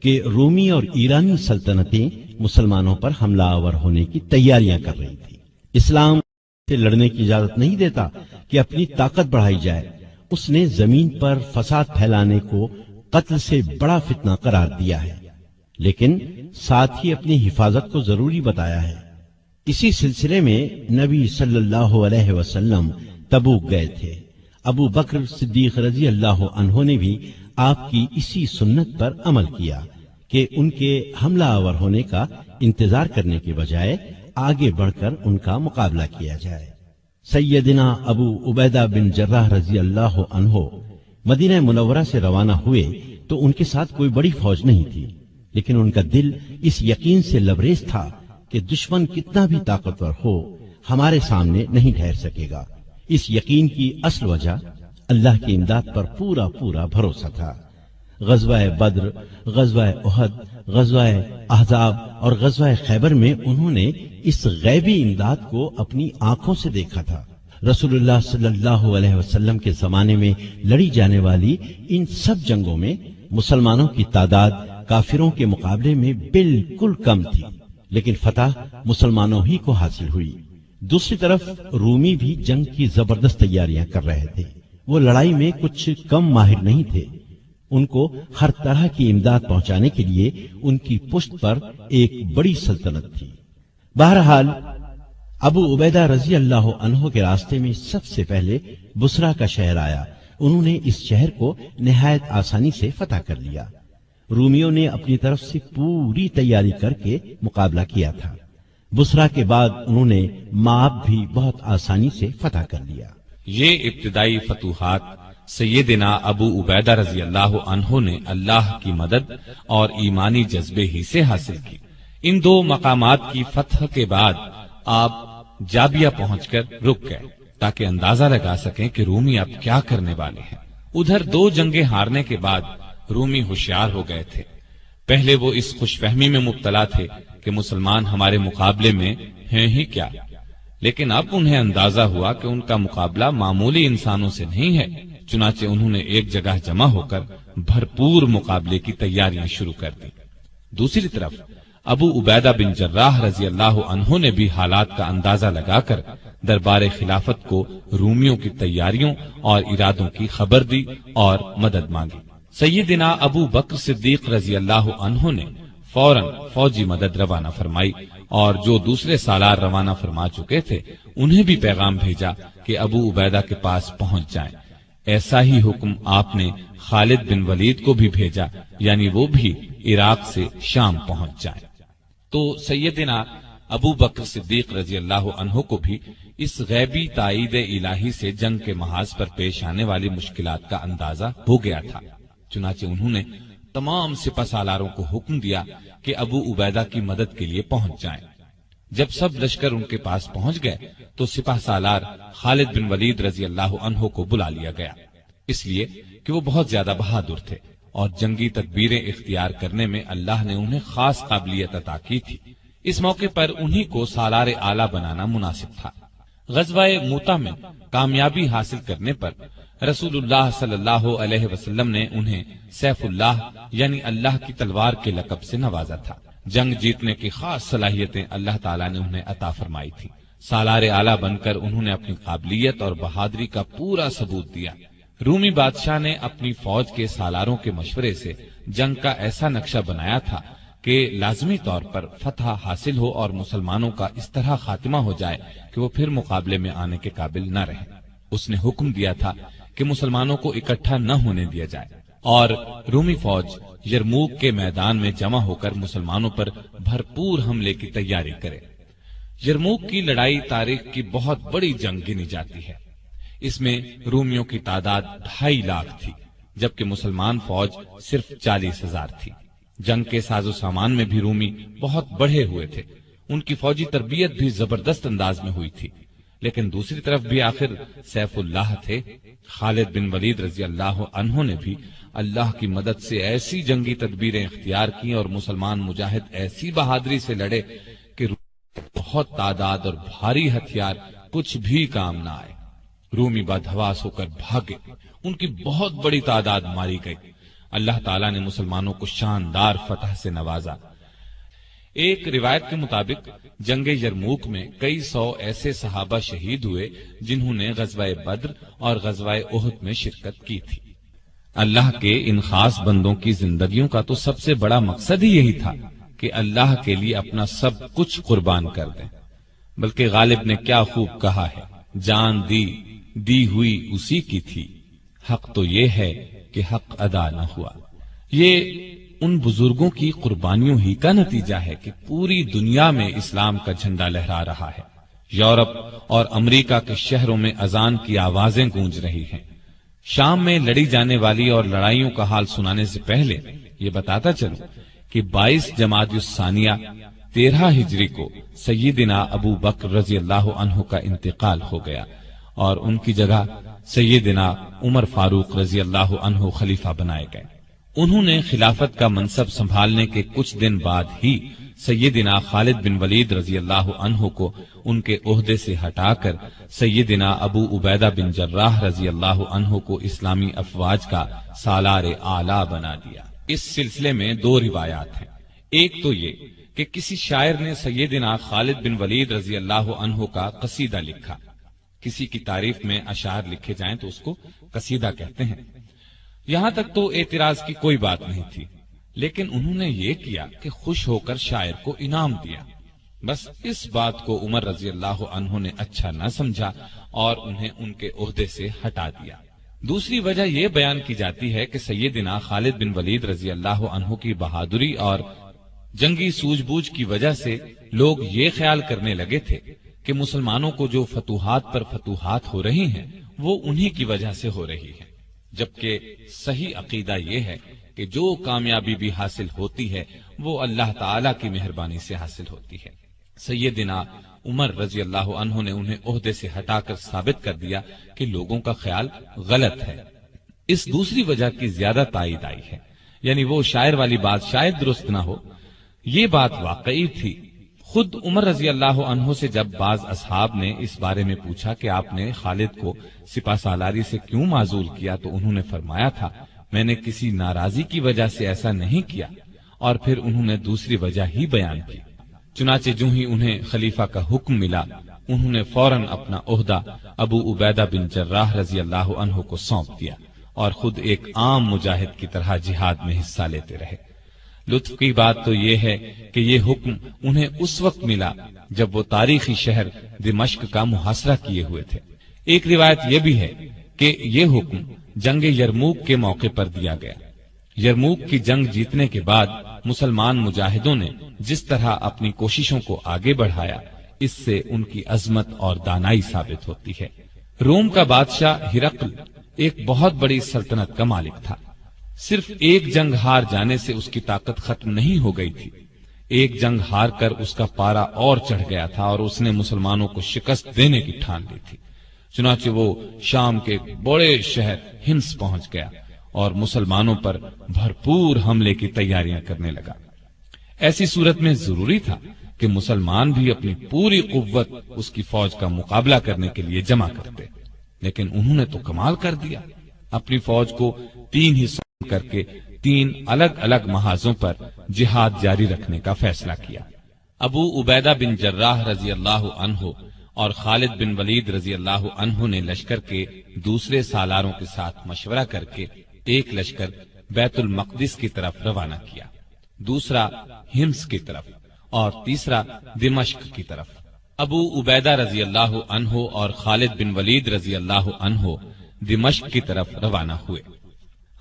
کہ رومی اور ایرانی سلطنتیں مسلمانوں پر حملہ آور ہونے کی تیاریاں کر رہی تھی۔ اسلام سے لڑنے کی اجازت نہیں دیتا کہ اپنی طاقت بڑھائی جائے، اس نے زمین پر فساد پھیلانے کو قتل سے بڑا فتنہ قرار دیا ہے، لیکن ساتھ ہی اپنی حفاظت کو ضروری بتایا ہے۔ اسی سلسلے میں نبی صلی اللہ علیہ وسلم تبوک گئے تھے۔ ابو بکر صدیق رضی اللہ عنہ نے بھی آپ کی اسی سنت پر عمل کیا کہ ان کے حملہ آور ہونے کا انتظار کرنے کے بجائے آگے بڑھ کر ان کا مقابلہ کیا جائے۔ سیدنا ابو عبیدہ بن جراح رضی اللہ عنہ مدینہ منورہ سے روانہ ہوئے تو ان کے ساتھ کوئی بڑی فوج نہیں تھی، لیکن ان کا دل اس یقین سے لبریز تھا کہ دشمن کتنا بھی طاقتور ہو ہمارے سامنے نہیں ٹھہر سکے گا۔ اس یقین کی اصل وجہ اللہ کی امداد پر پورا بھروسہ تھا۔ غزوہ بدر، غزوہ احد، غزوہ احزاب اور غزوہ خیبر میں انہوں نے اس غیبی امداد کو اپنی آنکھوں سے دیکھا تھا۔ رسول اللہ صلی اللہ علیہ وسلم کے زمانے میں لڑی جانے والی ان سب جنگوں میں مسلمانوں کی تعداد کافروں کے مقابلے میں بالکل کم تھی، لیکن فتح مسلمانوں ہی کو حاصل ہوئی۔ دوسری طرف رومی بھی جنگ کی زبردست تیاریاں کر رہے تھے۔ وہ لڑائی میں کچھ کم ماہر نہیں تھے، ان کو ہر طرح کی امداد پہنچانے کے لیے ان کی پشت پر ایک بڑی سلطنت تھی۔ بہرحال ابو عبیدہ رضی اللہ عنہ کے راستے میں سب سے پہلے بصرہ کا شہر آیا۔ انہوں نے اس شہر کو نہایت آسانی سے فتح کر لیا۔ رومیوں نے اپنی طرف سے پوری تیاری کر کے مقابلہ کیا تھا۔ بصرہ کے بعد انہوں نے مآب بھی بہت آسانی سے فتح کر لیا۔ یہ ابتدائی فتوحات سیدنا ابو عبیدہ رضی اللہ عنہ نے اللہ کی مدد اور ایمانی جذبے ہی سے حاصل کی۔ ان دو مقامات کی فتح کے بعد آپ جابیہ پہنچ کر رک گئے۔ تاکہ اندازہ لگا سکیں کہ رومی اب کیا کرنے والے ہیں۔ ادھر 2 جنگیں ہارنے کے بعد رومی ہوشیار ہو گئے تھے۔ پہلے وہ اس خوش فہمی میں مبتلا تھے کہ مسلمان ہمارے مقابلے میں ہیں ہی کیا، لیکن اب انہیں اندازہ ہوا کہ ان کا مقابلہ معمولی انسانوں سے نہیں ہے۔ چنانچہ انہوں نے ایک جگہ جمع ہو کر بھرپور مقابلے کی تیاریاں شروع کر دی۔ دوسری طرف ابو عبیدہ بن جراح رضی اللہ عنہ نے بھی حالات کا اندازہ لگا کر دربار خلافت کو رومیوں کی تیاریوں اور ارادوں کی خبر دی اور مدد مانگی۔ سیدنا ابو بکر صدیق رضی اللہ عنہ نے فوراً فوجی مدد روانہ فرمائی، اور جو دوسرے سالار روانہ فرما چکے تھے انہیں بھی پیغام بھیجا کہ ابو عبیدہ کے پاس پہنچ جائیں۔ ایسا ہی حکم آپ نے خالد بن ولید کو بھی بھیجا، یعنی وہ بھی عراق سے شام پہنچ جائیں۔ تو سیدنا ابو بکر صدیق رضی اللہ عنہ کو بھی اس غیبی تائید الہی سے جنگ کے محاذ پر پیش آنے والی مشکلات کا اندازہ ہو گیا تھا۔ چنانچہ انہوں نے تمام سپہ سالاروں کو حکم دیا کہ ابو عبیدہ کی مدد کے لیے پہنچ جائیں۔ جب سب لشکر ان کے پاس پہنچ گئے تو سپہ سالار خالد بن ولید رضی اللہ عنہ کو بلا لیا گیا، اس لیے کہ وہ بہت زیادہ بہادر تھے اور جنگی تدبیریں اختیار کرنے میں اللہ نے انہیں خاص قابلیت عطا کی تھی۔ اس موقع پر انہی کو سالار اعلیٰ بنانا مناسب تھا۔ غزوہ موتا میں کامیابی حاصل کرنے پر رسول اللہ صلی اللہ علیہ وسلم نے انہیں سیف اللہ یعنی اللہ کی تلوار کے لقب سے نوازا تھا۔ جنگ جیتنے کی خاص صلاحیتیں اللہ تعالیٰ نے انہیں عطا فرمائی تھی۔ سالار اعلیٰ بن کر انہوں نے اپنی قابلیت اور بہادری کا پورا ثبوت دیا۔ رومی بادشاہ نے اپنی فوج کے سالاروں کے مشورے سے جنگ کا ایسا نقشہ بنایا تھا کہ لازمی طور پر فتح حاصل ہو اور مسلمانوں کا اس طرح خاتمہ ہو جائے کہ وہ پھر مقابلے میں آنے کے قابل نہ رہیں۔ اس نے حکم دیا تھا کہ مسلمانوں کو اکٹھا نہ ہونے دیا جائے اور رومی فوج یرموک کے میدان میں جمع ہو کر مسلمانوں پر بھرپور حملے کی تیاری کرے۔ یرموک کی لڑائی تاریخ کی بہت بڑی جنگ گنی جاتی ہے۔ اس میں رومیوں کی تعداد 2.5 لاکھ تھی، جبکہ مسلمان فوج صرف 40,000 تھی۔ جنگ کے ساز و سامان میں بھی رومی بہت بڑھے ہوئے تھے، ان کی فوجی تربیت بھی زبردست انداز میں ہوئی تھی، لیکن دوسری طرف بھی آخر سیف اللہ تھے۔ خالد بن ولید رضی اللہ عنہ نے بھی اللہ کی مدد سے ایسی جنگی تدبیریں اختیار کی اور مسلمان مجاہد ایسی بہادری سے لڑے کہ بہت تعداد اور بھاری ہتھیار کچھ بھی کام نہ آئے۔ رومی بدحواس ہو کر بھاگے، ان کی بہت بڑی تعداد ماری گئی۔ اللہ تعالیٰ نے مسلمانوں کو شاندار فتح سے نوازا۔ ایک روایت کے مطابق جنگ یرموک میں کئی 100 ایسے صحابہ شہید ہوئے جنہوں نے غزوہ بدر اور غزوہ احد میں شرکت کی تھی۔ اللہ کے ان خاص بندوں کی زندگیوں کا تو سب سے بڑا مقصد ہی یہی تھا کہ اللہ کے لیے اپنا سب کچھ قربان کر دیں۔ بلکہ غالب نے کیا خوب کہا ہے، جان دی ہوئی اسی کی تھی، حق تو یہ ہے کہ حق ادا نہ ہوا۔ یہ ان بزرگوں کی قربانیوں ہی کا نتیجہ ہے کہ پوری دنیا میں اسلام کا جھنڈا لہرا رہا ہے۔ یورپ اور امریکہ کے شہروں میں اذان کی آوازیں گونج رہی ہیں۔ شام میں لڑی جانے والی اور لڑائیوں کا حال سنانے سے پہلے یہ بتاتا چلوں کہ 22 جمادی الثانیہ 13 ہجری کو سیدنا ابو بکر رضی اللہ عنہ کا انتقال ہو گیا اور ان کی جگہ سیدنا عمر فاروق رضی اللہ عنہ خلیفہ بنائے گئے۔ انہوں نے خلافت کا منصب سنبھالنے کے کچھ دن بعد ہی سیدنا خالد بن ولید رضی اللہ عنہ کو ان کے عہدے سے ہٹا کر سیدنا ابو عبیدہ بن جراح رضی اللہ عنہ کو اسلامی افواج کا سالار اعلیٰ بنا دیا۔ اس سلسلے میں 2 روایات ہیں۔ ایک تو یہ کہ کسی شاعر نے سیدنا خالد بن ولید رضی اللہ عنہ کا قصیدہ لکھا۔ کسی کی تعریف میں اشعار لکھے جائیں تو اس کو قصیدہ کہتے ہیں۔ یہاں تک تو اعتراض کی کوئی بات نہیں تھی، لیکن انہوں نے یہ کیا کہ خوش ہو کر شاعر کو انعام دیا۔ بس اس بات کو عمر رضی اللہ عنہ نے اچھا نہ سمجھا اور انہیں ان کے عہدے سے ہٹا دیا۔ دوسری وجہ یہ بیان کی جاتی ہے کہ سیدنا خالد بن ولید رضی اللہ عنہ کی بہادری اور جنگی سوجھ بوجھ کی وجہ سے لوگ یہ خیال کرنے لگے تھے کہ مسلمانوں کو جو فتوحات پر فتوحات ہو رہی ہیں وہ انہی کی وجہ سے ہو رہی ہیں، جبکہ صحیح عقیدہ یہ ہے کہ جو کامیابی بھی حاصل ہوتی ہے وہ اللہ تعالی کی مہربانی سے حاصل ہوتی ہے۔ سیدنا عمر رضی اللہ عنہ نے انہیں عہدے سے ہٹا کر ثابت کر دیا کہ لوگوں کا خیال غلط ہے۔ اس دوسری وجہ کی زیادہ تائید آئی ہے، یعنی وہ شاعر والی بات شاید درست نہ ہو، یہ بات واقعی تھی۔ خود عمر رضی اللہ عنہ سے جب بعض اصحاب نے اس بارے میں پوچھا کہ آپ نے خالد کو سپہ سالاری سے کیوں معزول کیا، تو انہوں نے فرمایا تھا میں نے کسی ناراضی کی وجہ سے ایسا نہیں کیا، اور پھر انہوں نے دوسری وجہ ہی بیان کی۔ چنانچہ جو ہی انہیں خلیفہ کا حکم ملا، انہوں نے فوراً اپنا عہدہ ابو عبیدہ بن جراح رضی اللہ عنہ کو سونپ دیا اور خود ایک عام مجاہد کی طرح جہاد میں حصہ لیتے رہے۔ لطف کی بات تو یہ ہے کہ یہ حکم انہیں اس وقت ملا جب وہ تاریخی شہر دمشق کا محاصرہ کیے ہوئے تھے۔ ایک روایت یہ بھی ہے کہ یہ حکم جنگ یرموک کے موقع پر دیا گیا۔ یرموک کی جنگ جیتنے کے بعد مسلمان مجاہدوں نے جس طرح اپنی کوششوں کو آگے بڑھایا، اس سے ان کی عظمت اور دانائی ثابت ہوتی ہے۔ روم کا بادشاہ ہرقل ایک بہت بڑی سلطنت کا مالک تھا۔ صرف ایک جنگ ہار جانے سے اس کی طاقت ختم نہیں ہو گئی تھی، ایک جنگ ہار کر اس کا پارا اور چڑھ گیا تھا اور اس نے مسلمانوں کو شکست دینے کی ٹھان لی تھی۔ چنانچہ وہ شام کے بڑے شہر ہمس پہنچ گیا اور مسلمانوں پر بھرپور حملے کی تیاریاں کرنے لگا۔ ایسی صورت میں ضروری تھا کہ مسلمان بھی اپنی پوری قوت اس کی فوج کا مقابلہ کرنے کے لیے جمع کرتے، لیکن انہوں نے تو کمال کر دیا، اپنی فوج کو 3 حصوں کر کے 3 الگ الگ محاذوں پر جہاد جاری رکھنے کا فیصلہ کیا۔ ابو عبیدہ بن جراح رضی اللہ عنہ اور خالد بن ولید رضی اللہ عنہ نے لشکر کے دوسرے سالاروں کے ساتھ مشورہ کر کے ایک لشکر بیت المقدس کی طرف روانہ کیا، دوسرا ہمس کی طرف اور تیسرا دمشق کی طرف۔ ابو عبیدہ رضی اللہ عنہ اور خالد بن ولید رضی اللہ عنہ دمشق کی طرف روانہ ہوئے۔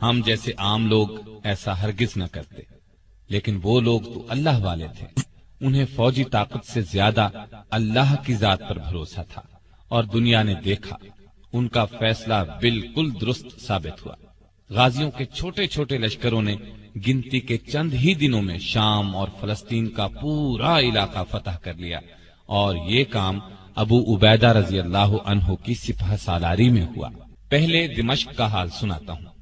ہم جیسے عام لوگ ایسا ہرگز نہ کرتے، لیکن وہ لوگ تو اللہ والے تھے، انہیں فوجی طاقت سے زیادہ اللہ کی ذات پر بھروسہ تھا، اور دنیا نے دیکھا ان کا فیصلہ بالکل درست ثابت ہوا۔ غازیوں کے چھوٹے چھوٹے لشکروں نے گنتی کے چند ہی دنوں میں شام اور فلسطین کا پورا علاقہ فتح کر لیا، اور یہ کام ابو عبیدہ رضی اللہ عنہ کی سپہ سالاری میں ہوا۔ پہلے دمشق کا حال سناتا ہوں۔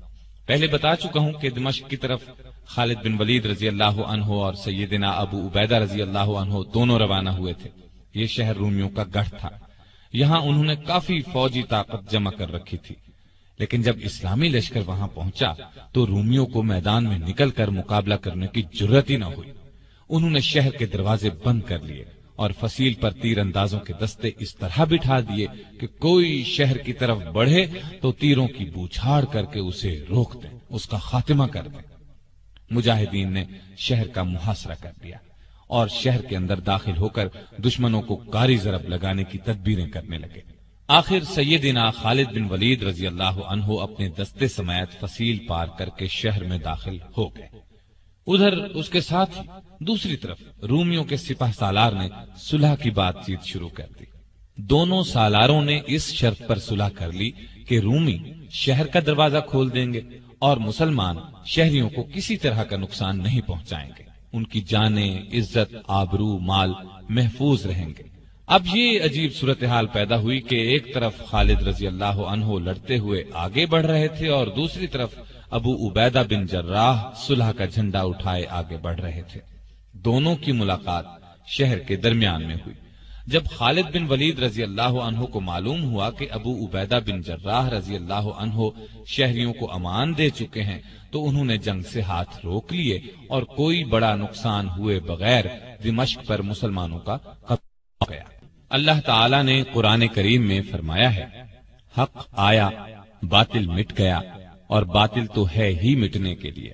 پہلے بتا چکا ہوں کہ دمشق کی طرف خالد بن ولید رضی اللہ عنہ اور سیدنا ابو عبیدہ رضی اللہ عنہ دونوں روانہ ہوئے تھے۔ یہ شہر رومیوں کا گڑھ تھا، یہاں انہوں نے کافی فوجی طاقت جمع کر رکھی تھی، لیکن جب اسلامی لشکر وہاں پہنچا تو رومیوں کو میدان میں نکل کر مقابلہ کرنے کی جرأت ہی نہ ہوئی۔ انہوں نے شہر کے دروازے بند کر لیے اور فصیل پر تیر اندازوں کے دستے اس طرح بٹھا دیے کہ کوئی شہر کی طرف بڑھے تو تیروں کی بوچھاڑ کر کے اسے روک دیں، اس کا خاتمہ کر دیں۔ مجاہدین نے شہر کا محاصرہ کر دیا اور شہر کے اندر داخل ہو کر دشمنوں کو کاری ضرب لگانے کی تدبیریں کرنے لگے۔ آخر سیدنا خالد بن ولید رضی اللہ عنہ اپنے دستے سمیت فصیل پار کر کے شہر میں داخل ہو گئے۔ ادھر اس کے ساتھ دوسری طرف رومیوں کے سپہ سالار نے صلح کی بات چیت شروع کر دی۔ دونوں سالاروں نے اس شرط پر صلح کر لی کہ رومی شہر کا دروازہ کھول دیں گے اور مسلمان شہریوں کو کسی طرح کا نقصان نہیں پہنچائیں گے، ان کی جانیں، عزت، آبرو، مال محفوظ رہیں گے۔ اب یہ عجیب صورتحال پیدا ہوئی کہ ایک طرف خالد رضی اللہ عنہ لڑتے ہوئے آگے بڑھ رہے تھے اور دوسری طرف ابو عبیدہ بن جراح صلح کا جھنڈا اٹھائے آگے بڑھ رہے تھے۔ دونوں کی ملاقات شہر کے درمیان میں ہوئی۔ جب خالد بن ولید رضی اللہ عنہ کو معلوم ہوا کہ ابو عبیدہ بن جراح رضی اللہ عنہ شہریوں کو امان دے چکے ہیں تو انہوں نے جنگ سے ہاتھ روک لیے اور کوئی بڑا نقصان ہوئے بغیر دمشق پر مسلمانوں کا قبضہ ہو گیا۔ اللہ تعالی نے قرآن کریم میں فرمایا ہے، حق آیا، باطل مٹ گیا، اور باطل تو ہے ہی مٹنے کے لیے۔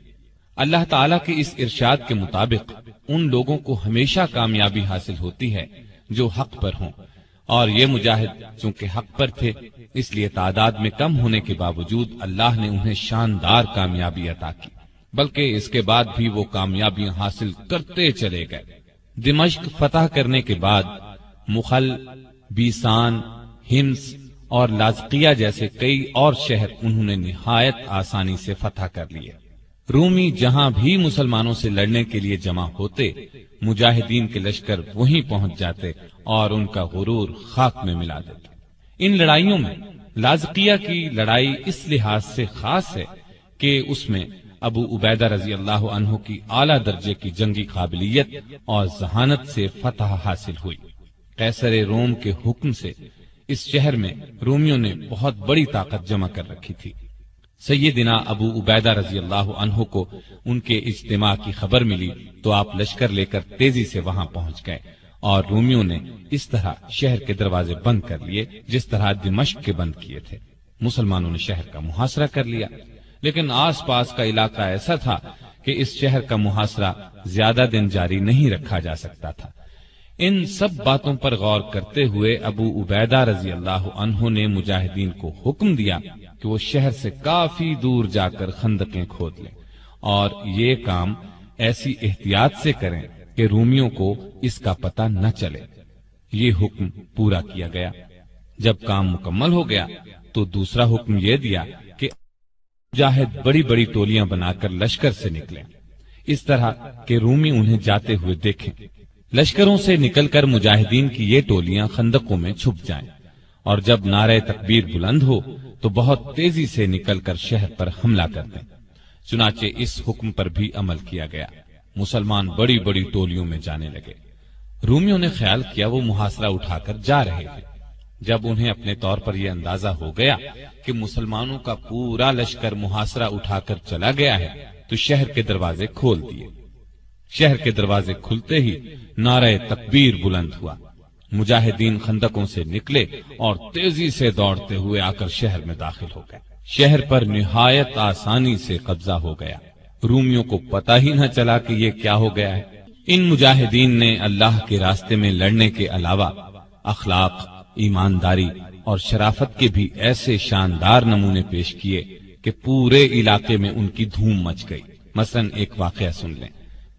اللہ تعالیٰ کے اس ارشاد کے مطابق ان لوگوں کو ہمیشہ کامیابی حاصل ہوتی ہے جو حق پر ہوں، اور یہ مجاہد چونکہ حق پر تھے اس لیے تعداد میں کم ہونے کے باوجود اللہ نے انہیں شاندار کامیابی عطا کی، بلکہ اس کے بعد بھی وہ کامیابیاں حاصل کرتے چلے گئے۔ دمشق فتح کرنے کے بعد مخل، بیسان، ہمس اور لازقیہ جیسے کئی اور شہر انہوں نے نہایت آسانی سے فتح کر لیے۔ رومی جہاں بھی مسلمانوں سے لڑنے کے لیے جمع ہوتے، مجاہدین کے لشکر وہیں پہنچ جاتے اور ان کا غرور خاک میں ملا دیتے۔ ان لڑائیوں میں لاذقیہ کی لڑائی اس لحاظ سے خاص ہے کہ اس میں ابو عبیدہ رضی اللہ عنہ کی اعلیٰ درجے کی جنگی قابلیت اور ذہانت سے فتح حاصل ہوئی۔ قیصر روم کے حکم سے اس شہر میں رومیوں نے بہت بڑی طاقت جمع کر رکھی تھی۔ سیدنا ابو عبیدہ رضی اللہ عنہ کو ان کے اجتماع کی خبر ملی تو آپ لشکر لے کر تیزی سے وہاں پہنچ گئے اور رومیوں نے اس طرح شہر کے دروازے بند کر لیے جس طرح دمشق کے بند کیے تھے۔ مسلمانوں نے شہر کا محاصرہ کر لیا، لیکن آس پاس کا علاقہ ایسا تھا کہ اس شہر کا محاصرہ زیادہ دن جاری نہیں رکھا جا سکتا تھا۔ ان سب باتوں پر غور کرتے ہوئے ابو عبیدہ رضی اللہ عنہ نے مجاہدین کو حکم دیا کہ وہ شہر سے کافی دور جا کر خندقیں کھود لیں اور یہ کام ایسی احتیاط سے کریں کہ رومیوں کو اس کا پتہ نہ چلے۔ یہ حکم پورا کیا گیا۔ جب کام مکمل ہو گیا تو دوسرا حکم یہ دیا کہ مجاہد بڑی بڑی ٹولیاں بنا کر لشکر سے نکلیں، اس طرح کہ رومی انہیں جاتے ہوئے دیکھیں۔ لشکروں سے نکل کر مجاہدین کی یہ ٹولیاں خندقوں میں چھپ جائیں اور جب نعرہ تکبیر بلند ہو تو بہت تیزی سے نکل کر شہر پر حملہ کر دیں۔ چنانچہ اس حکم پر بھی عمل کیا گیا۔ مسلمان بڑی بڑی ٹولیوں میں جانے لگے۔ رومیوں نے خیال کیا وہ محاصرہ اٹھا کر جا رہے ہیں۔ جب انہیں اپنے طور پر یہ اندازہ ہو گیا کہ مسلمانوں کا پورا لشکر محاصرہ اٹھا کر چلا گیا ہے تو شہر کے دروازے کھول دیے۔ شہر کے دروازے کھلتے ہی نعرہ تکبیر بلند ہوا۔ مجاہدین خندقوں سے نکلے اور تیزی سے دوڑتے ہوئے آ کر شہر میں داخل ہو گئے۔ شہر پر نہایت آسانی سے قبضہ ہو گیا۔ رومیوں کو پتہ ہی نہ چلا کہ یہ کیا ہو گیا ہے۔ ان مجاہدین نے اللہ کے راستے میں لڑنے کے علاوہ اخلاق، ایمانداری اور شرافت کے بھی ایسے شاندار نمونے پیش کیے کہ پورے علاقے میں ان کی دھوم مچ گئی۔ مثلا ایک واقعہ سن لیں۔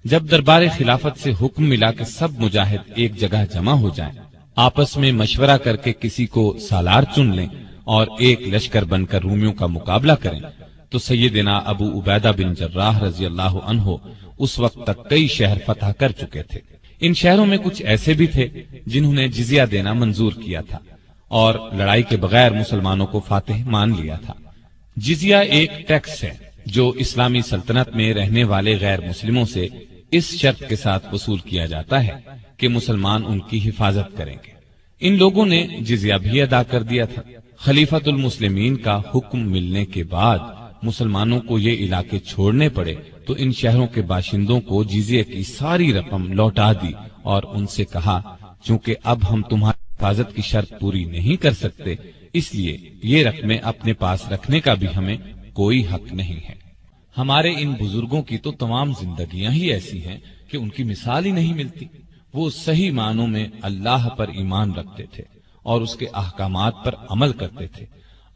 جب دربار خلافت سے حکم ملا کہ سب مجاہد ایک جگہ جمع ہو جائیں، آپس میں مشورہ کر کے کسی کو سالار چن لیں اور ایک لشکر بن کر رومیوں کا مقابلہ کریں، تو سیدنا ابو عبیدہ بن جراح رضی اللہ عنہ اس وقت تک کئی شہر فتح کر چکے تھے۔ ان شہروں میں کچھ ایسے بھی تھے جنہوں نے جزیہ دینا منظور کیا تھا اور لڑائی کے بغیر مسلمانوں کو فاتح مان لیا تھا۔ جزیہ ایک ٹیکس ہے جو اسلامی سلطنت میں رہنے والے غیر مسلموں سے اس شرط کے ساتھ وصول کیا جاتا ہے کہ مسلمان ان کی حفاظت کریں گے۔ ان لوگوں نے جزیہ بھی ادا کر دیا تھا۔ خلیفۃ المسلمین کا حکم ملنے کے بعد مسلمانوں کو یہ علاقے چھوڑنے پڑے تو ان شہروں کے باشندوں کو جزیے کی ساری رقم لوٹا دی اور ان سے کہا چونکہ اب ہم تمہاری حفاظت کی شرط پوری نہیں کر سکتے، اس لیے یہ رقمیں اپنے پاس رکھنے کا بھی ہمیں کوئی حق نہیں ہے۔ ہمارے ان بزرگوں کی تو تمام زندگیاں ہی ایسی ہیں کہ ان کی مثال ہی نہیں ملتی۔ وہ صحیح معنوں میں اللہ پر ایمان رکھتے تھے اور اس کے احکامات پر عمل کرتے تھے،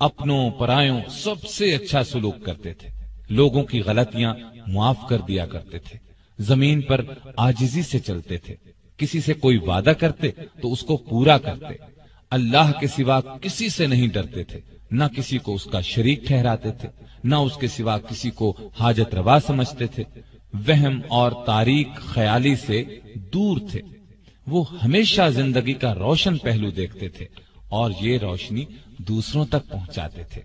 اپنوں پرایوں سب سے اچھا سلوک کرتے تھے، لوگوں کی غلطیاں معاف کر دیا کرتے تھے، زمین پر عاجزی سے چلتے تھے، کسی سے کوئی وعدہ کرتے تو اس کو پورا کرتے، اللہ کے سوا کسی سے نہیں ڈرتے تھے، نہ کسی کو اس کا شریک ٹھہراتے تھے، نہ اس کے سوا کسی کو حاجت روا سمجھتے تھے، وہم اور تاریک خیالی سے دور تھے۔ وہ ہمیشہ زندگی کا روشن پہلو دیکھتے تھے اور یہ روشنی دوسروں تک پہنچاتے تھے۔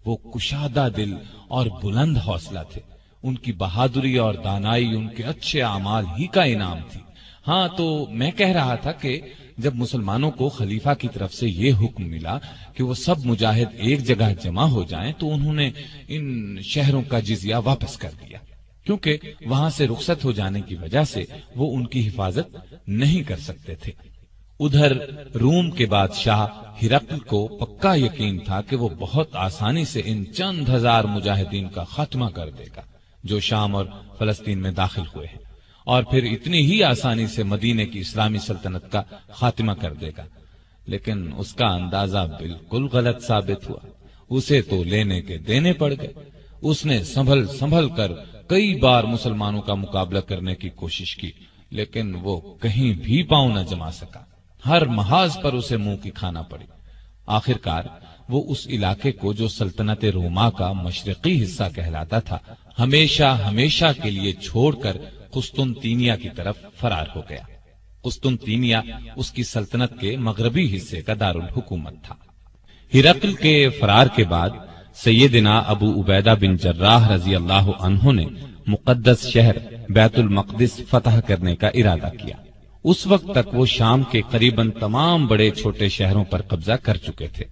وہ کشادہ دل اور بلند حوصلہ تھے۔ ان کی بہادری اور دانائی ان کے اچھے اعمال ہی کا انعام تھی۔ ہاں، تو میں کہہ رہا تھا کہ جب مسلمانوں کو خلیفہ کی طرف سے یہ حکم ملا کہ وہ سب مجاہد ایک جگہ جمع ہو جائیں تو انہوں نے ان شہروں کا جزیہ واپس کر دیا، کیونکہ وہاں سے رخصت ہو جانے کی وجہ سے وہ ان کی حفاظت نہیں کر سکتے تھے۔ ادھر روم کے بادشاہ ہرقل کو پکا یقین تھا کہ وہ بہت آسانی سے ان چند ہزار مجاہدین کا خاتمہ کر دے گا جو شام اور فلسطین میں داخل ہوئے ہیں، اور پھر اتنی ہی آسانی سے مدینے کی اسلامی سلطنت کا خاتمہ کر دے گا۔ لیکن اس کا اندازہ بالکل غلط ثابت ہوا۔ اسے تو لینے کے دینے پڑ گئے۔ اس نے سنبھل کر کئی بار مسلمانوں کا مقابلہ کرنے کی کوشش کی، لیکن وہ کہیں بھی پاؤں نہ جما سکا۔ ہر محاذ پر اسے منہ کی کھانا پڑی۔ آخرکار وہ اس علاقے کو جو سلطنت روما کا مشرقی حصہ کہلاتا تھا ہمیشہ ہمیشہ کے لیے چھوڑ کر قسطنطینیہ کی طرف فرار ہو گیا۔ قسطنطینیہ اس کی سلطنت کے مغربی حصے کا دارالحکومت تھا۔ ہرقل کے فرار کے بعد سیدنا ابو عبیدہ بن جراح رضی اللہ عنہ نے مقدس شہر بیت المقدس فتح کرنے کا ارادہ کیا۔ اس وقت تک وہ شام کے قریباً تمام بڑے چھوٹے شہروں پر قبضہ کر چکے تھے۔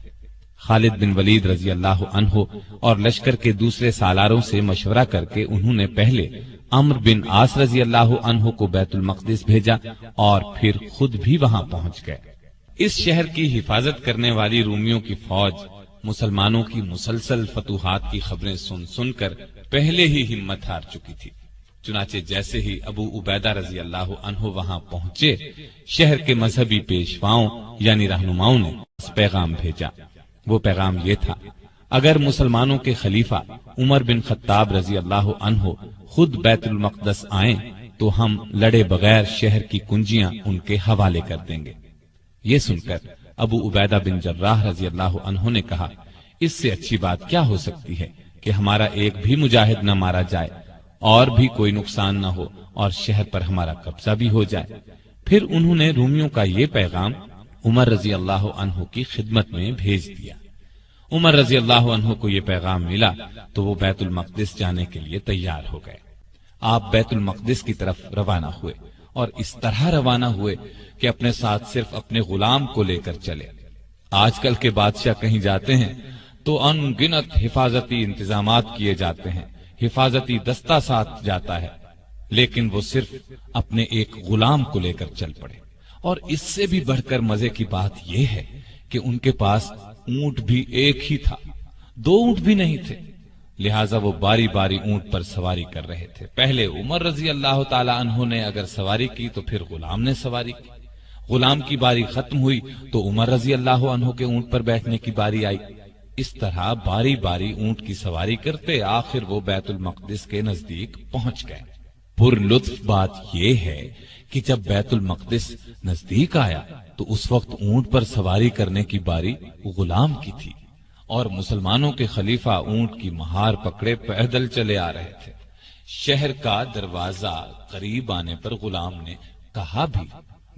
خالد بن ولید رضی اللہ عنہ اور لشکر کے دوسرے سالاروں سے مشورہ کر کے انہوں نے پہلے عمرو بن عاص رضی اللہ عنہ کو بیت المقدس بھیجا اور پھر خود بھی وہاں پہنچ گئے۔ اس شہر کی حفاظت کرنے والی رومیوں کی فوج مسلمانوں کی مسلسل فتوحات کی خبریں سن سن کر پہلے ہی ہمت ہار چکی تھی۔ چنانچہ جیسے ہی ابو عبیدہ رضی اللہ عنہ وہاں پہنچے، شہر کے مذہبی پیشواؤں یعنی رہنماؤں نے پیغام بھیجا۔ وہ پیغام یہ تھا، اگر مسلمانوں کے خلیفہ عمر بن خطاب رضی اللہ عنہ خود بیت المقدس آئیں تو ہم لڑے بغیر شہر کی کنجیاں ان کے حوالے کر دیں گے۔ یہ سن کر ابو عبیدہ بن جراح رضی اللہ عنہ نے کہا، اس سے اچھی بات کیا ہو سکتی ہے کہ ہمارا ایک بھی مجاہد نہ مارا جائے اور بھی کوئی نقصان نہ ہو اور شہر پر ہمارا قبضہ بھی ہو جائے۔ پھر انہوں نے رومیوں کا یہ پیغام عمر رضی اللہ عنہ کی خدمت میں بھیج دیا۔ عمر رضی اللہ عنہ کو یہ پیغام ملا تو وہ بیت المقدس جانے کے لیے تیار ہو گئے۔ آپ بیت المقدس کی طرف روانہ ہوئے اور اس طرح روانہ ہوئے کہ اپنے ساتھ صرف اپنے غلام کو لے کر چلے۔ آج کل کے بادشاہ کہیں جاتے ہیں تو ان گنت حفاظتی انتظامات کیے جاتے ہیں، حفاظتی دستہ ساتھ جاتا ہے، لیکن وہ صرف اپنے ایک غلام کو لے کر چل پڑے۔ اور اس سے بھی بڑھ کر مزے کی بات یہ ہے کہ ان کے پاس اونٹ بھی ایک ہی تھا، 2 اونٹ بھی نہیں تھے، لہٰذا وہ باری باری اونٹ پر سواری کر رہے تھے۔ پہلے عمر رضی اللہ تعالی عنہ نے اگر سواری کی تو پھر غلام نے سواری کی، غلام کی باری ختم ہوئی تو عمر رضی اللہ عنہ کے اونٹ پر بیٹھنے کی باری آئی۔ اس طرح باری باری اونٹ کی سواری کرتے آخر وہ بیت المقدس کے نزدیک پہنچ گئے۔ پر لطف بات یہ ہے کہ جب بیت المقدس نزدیک آیا تو اس وقت اونٹ پر سواری کرنے کی باری غلام کی تھی اور مسلمانوں کے خلیفہ اونٹ کی مہار پکڑے پیدل چلے آ رہے تھے۔ شہر کا دروازہ قریب آنے پر غلام نے کہا بھی،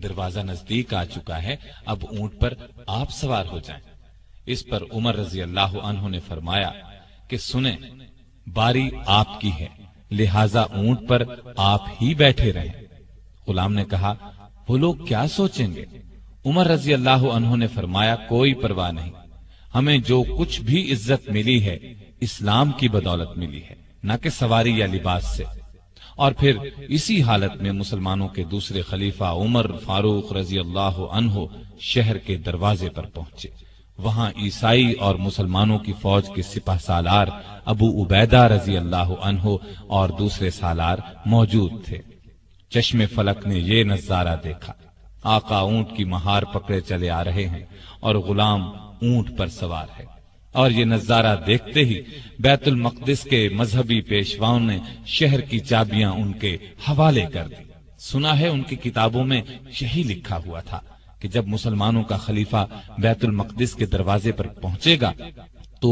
دروازہ نزدیک آ چکا ہے، اب اونٹ پر آپ سوار ہو جائیں۔ اس پر عمر رضی اللہ عنہ نے فرمایا کہ سنیں، باری آپ کی ہے، لہذا اونٹ پر آپ ہی بیٹھے رہیں۔ غلام نے کہا، وہ لوگ کیا سوچیں گے؟ عمر رضی اللہ عنہ نے فرمایا، کوئی پرواہ نہیں، ہمیں جو کچھ بھی عزت ملی ہے اسلام کی بدولت ملی ہے، نہ کہ سواری یا لباس سے۔ اور پھر اسی حالت میں مسلمانوں کے دوسرے خلیفہ عمر فاروق رضی اللہ عنہ شہر کے دروازے پر پہنچے۔ وہاں عیسائی اور مسلمانوں کی فوج کے سپہ سالار ابو عبیدہ رضی اللہ عنہ اور دوسرے سالار موجود تھے۔ چشم فلک نے یہ نظارہ دیکھا، آقا اونٹ کی مہار پکڑے چلے آ رہے ہیں اور غلام اونٹ پر سوار ہے۔ اور یہ نظارہ دیکھتے ہی بیت المقدس کے مذہبی پیشواؤں نے شہر کی چابیاں ان کے حوالے کر دی۔ سنا ہے ان کی کتابوں میں یہی لکھا ہوا تھا کہ جب مسلمانوں کا خلیفہ بیت المقدس کے دروازے پر پہنچے گا تو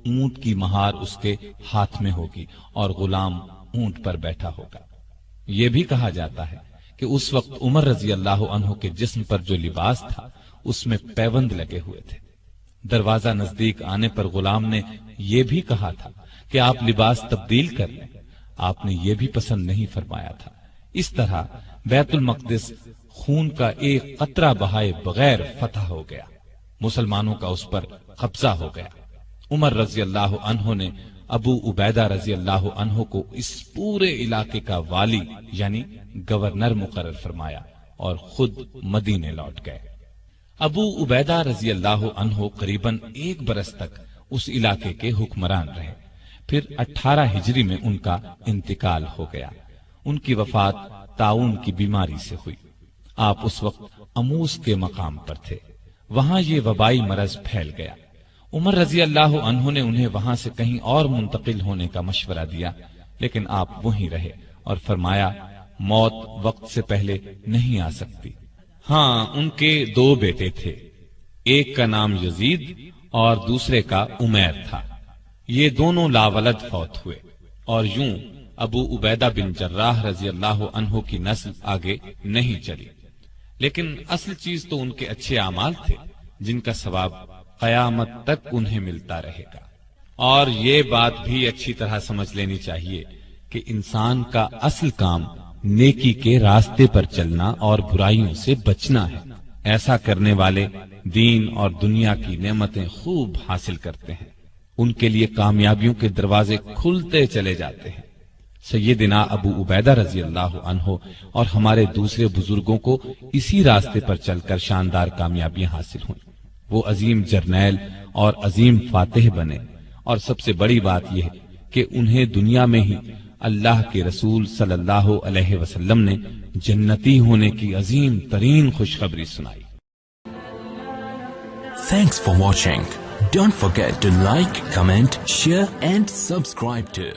اونٹ کی مہار اس کے ہاتھ میں ہوگی اور غلام اونٹ پر بیٹھا ہوگا۔ یہ بھی کہا جاتا ہے کہ اس وقت عمر رضی اللہ عنہ کے جسم پر جو لباس تھا اس میں پیوند لگے ہوئے تھے۔ دروازہ نزدیک آنے پر غلام نے یہ بھی کہا تھا کہ آپ لباس تبدیل کر لیں، آپ نے یہ بھی پسند نہیں فرمایا تھا۔ اس طرح بیت المقدس خون کا ایک قطرہ بہائے بغیر فتح ہو گیا، مسلمانوں کا اس پر قبضہ ہو گیا۔ عمر رضی اللہ عنہ نے ابو عبیدہ رضی اللہ عنہ کو اس پورے علاقے کا والی یعنی گورنر مقرر فرمایا اور خود مدینے لوٹ گئے۔ ابو عبیدہ رضی اللہ عنہ قریباً 1 برس تک اس علاقے کے حکمران رہے۔ پھر 18 ہجری میں ان کا انتقال ہو گیا۔ ان کی وفات طاعون کی بیماری سے ہوئی۔ آپ اس وقت اموس کے مقام پر تھے، وہاں یہ وبائی مرض پھیل گیا۔ عمر رضی اللہ عنہ نے انہیں وہاں سے کہیں اور منتقل ہونے کا مشورہ دیا، لیکن آپ وہیں رہے اور فرمایا موت وقت سے پہلے نہیں آ سکتی۔ ہاں، ان کے 2 بیٹے تھے، ایک کا نام یزید اور دوسرے کا عمیر تھا۔ یہ دونوں لاولد فوت ہوئے اور یوں ابو عبیدہ بن جراح رضی اللہ عنہ کی نسل آگے نہیں چلی، لیکن اصل چیز تو ان کے اچھے اعمال تھے جن کا ثواب قیامت تک انہیں ملتا رہے گا۔ اور یہ بات بھی اچھی طرح سمجھ لینی چاہیے کہ انسان کا اصل کام نیکی کے راستے پر چلنا اور برائیوں سے بچنا ہے۔ ایسا کرنے والے دین اور دنیا کی نعمتیں خوب حاصل کرتے ہیں، ان کے لیے کامیابیوں کے دروازے کھلتے چلے جاتے ہیں۔ سیدنا ابو عبیدہ رضی اللہ عنہ اور ہمارے دوسرے بزرگوں کو اسی راستے پر چل کر شاندار کامیابیاں حاصل ہوئیں۔ وہ عظیم جرنیل اور عظیم فاتح بنے، اور سب سے بڑی بات یہ ہے کہ انہیں دنیا میں ہی اللہ کے رسول صلی اللہ علیہ وسلم نے جنتی ہونے کی عظیم ترین خوشخبری سنائی۔ Thanks for watching. Don't forget to like, comment, share and subscribe to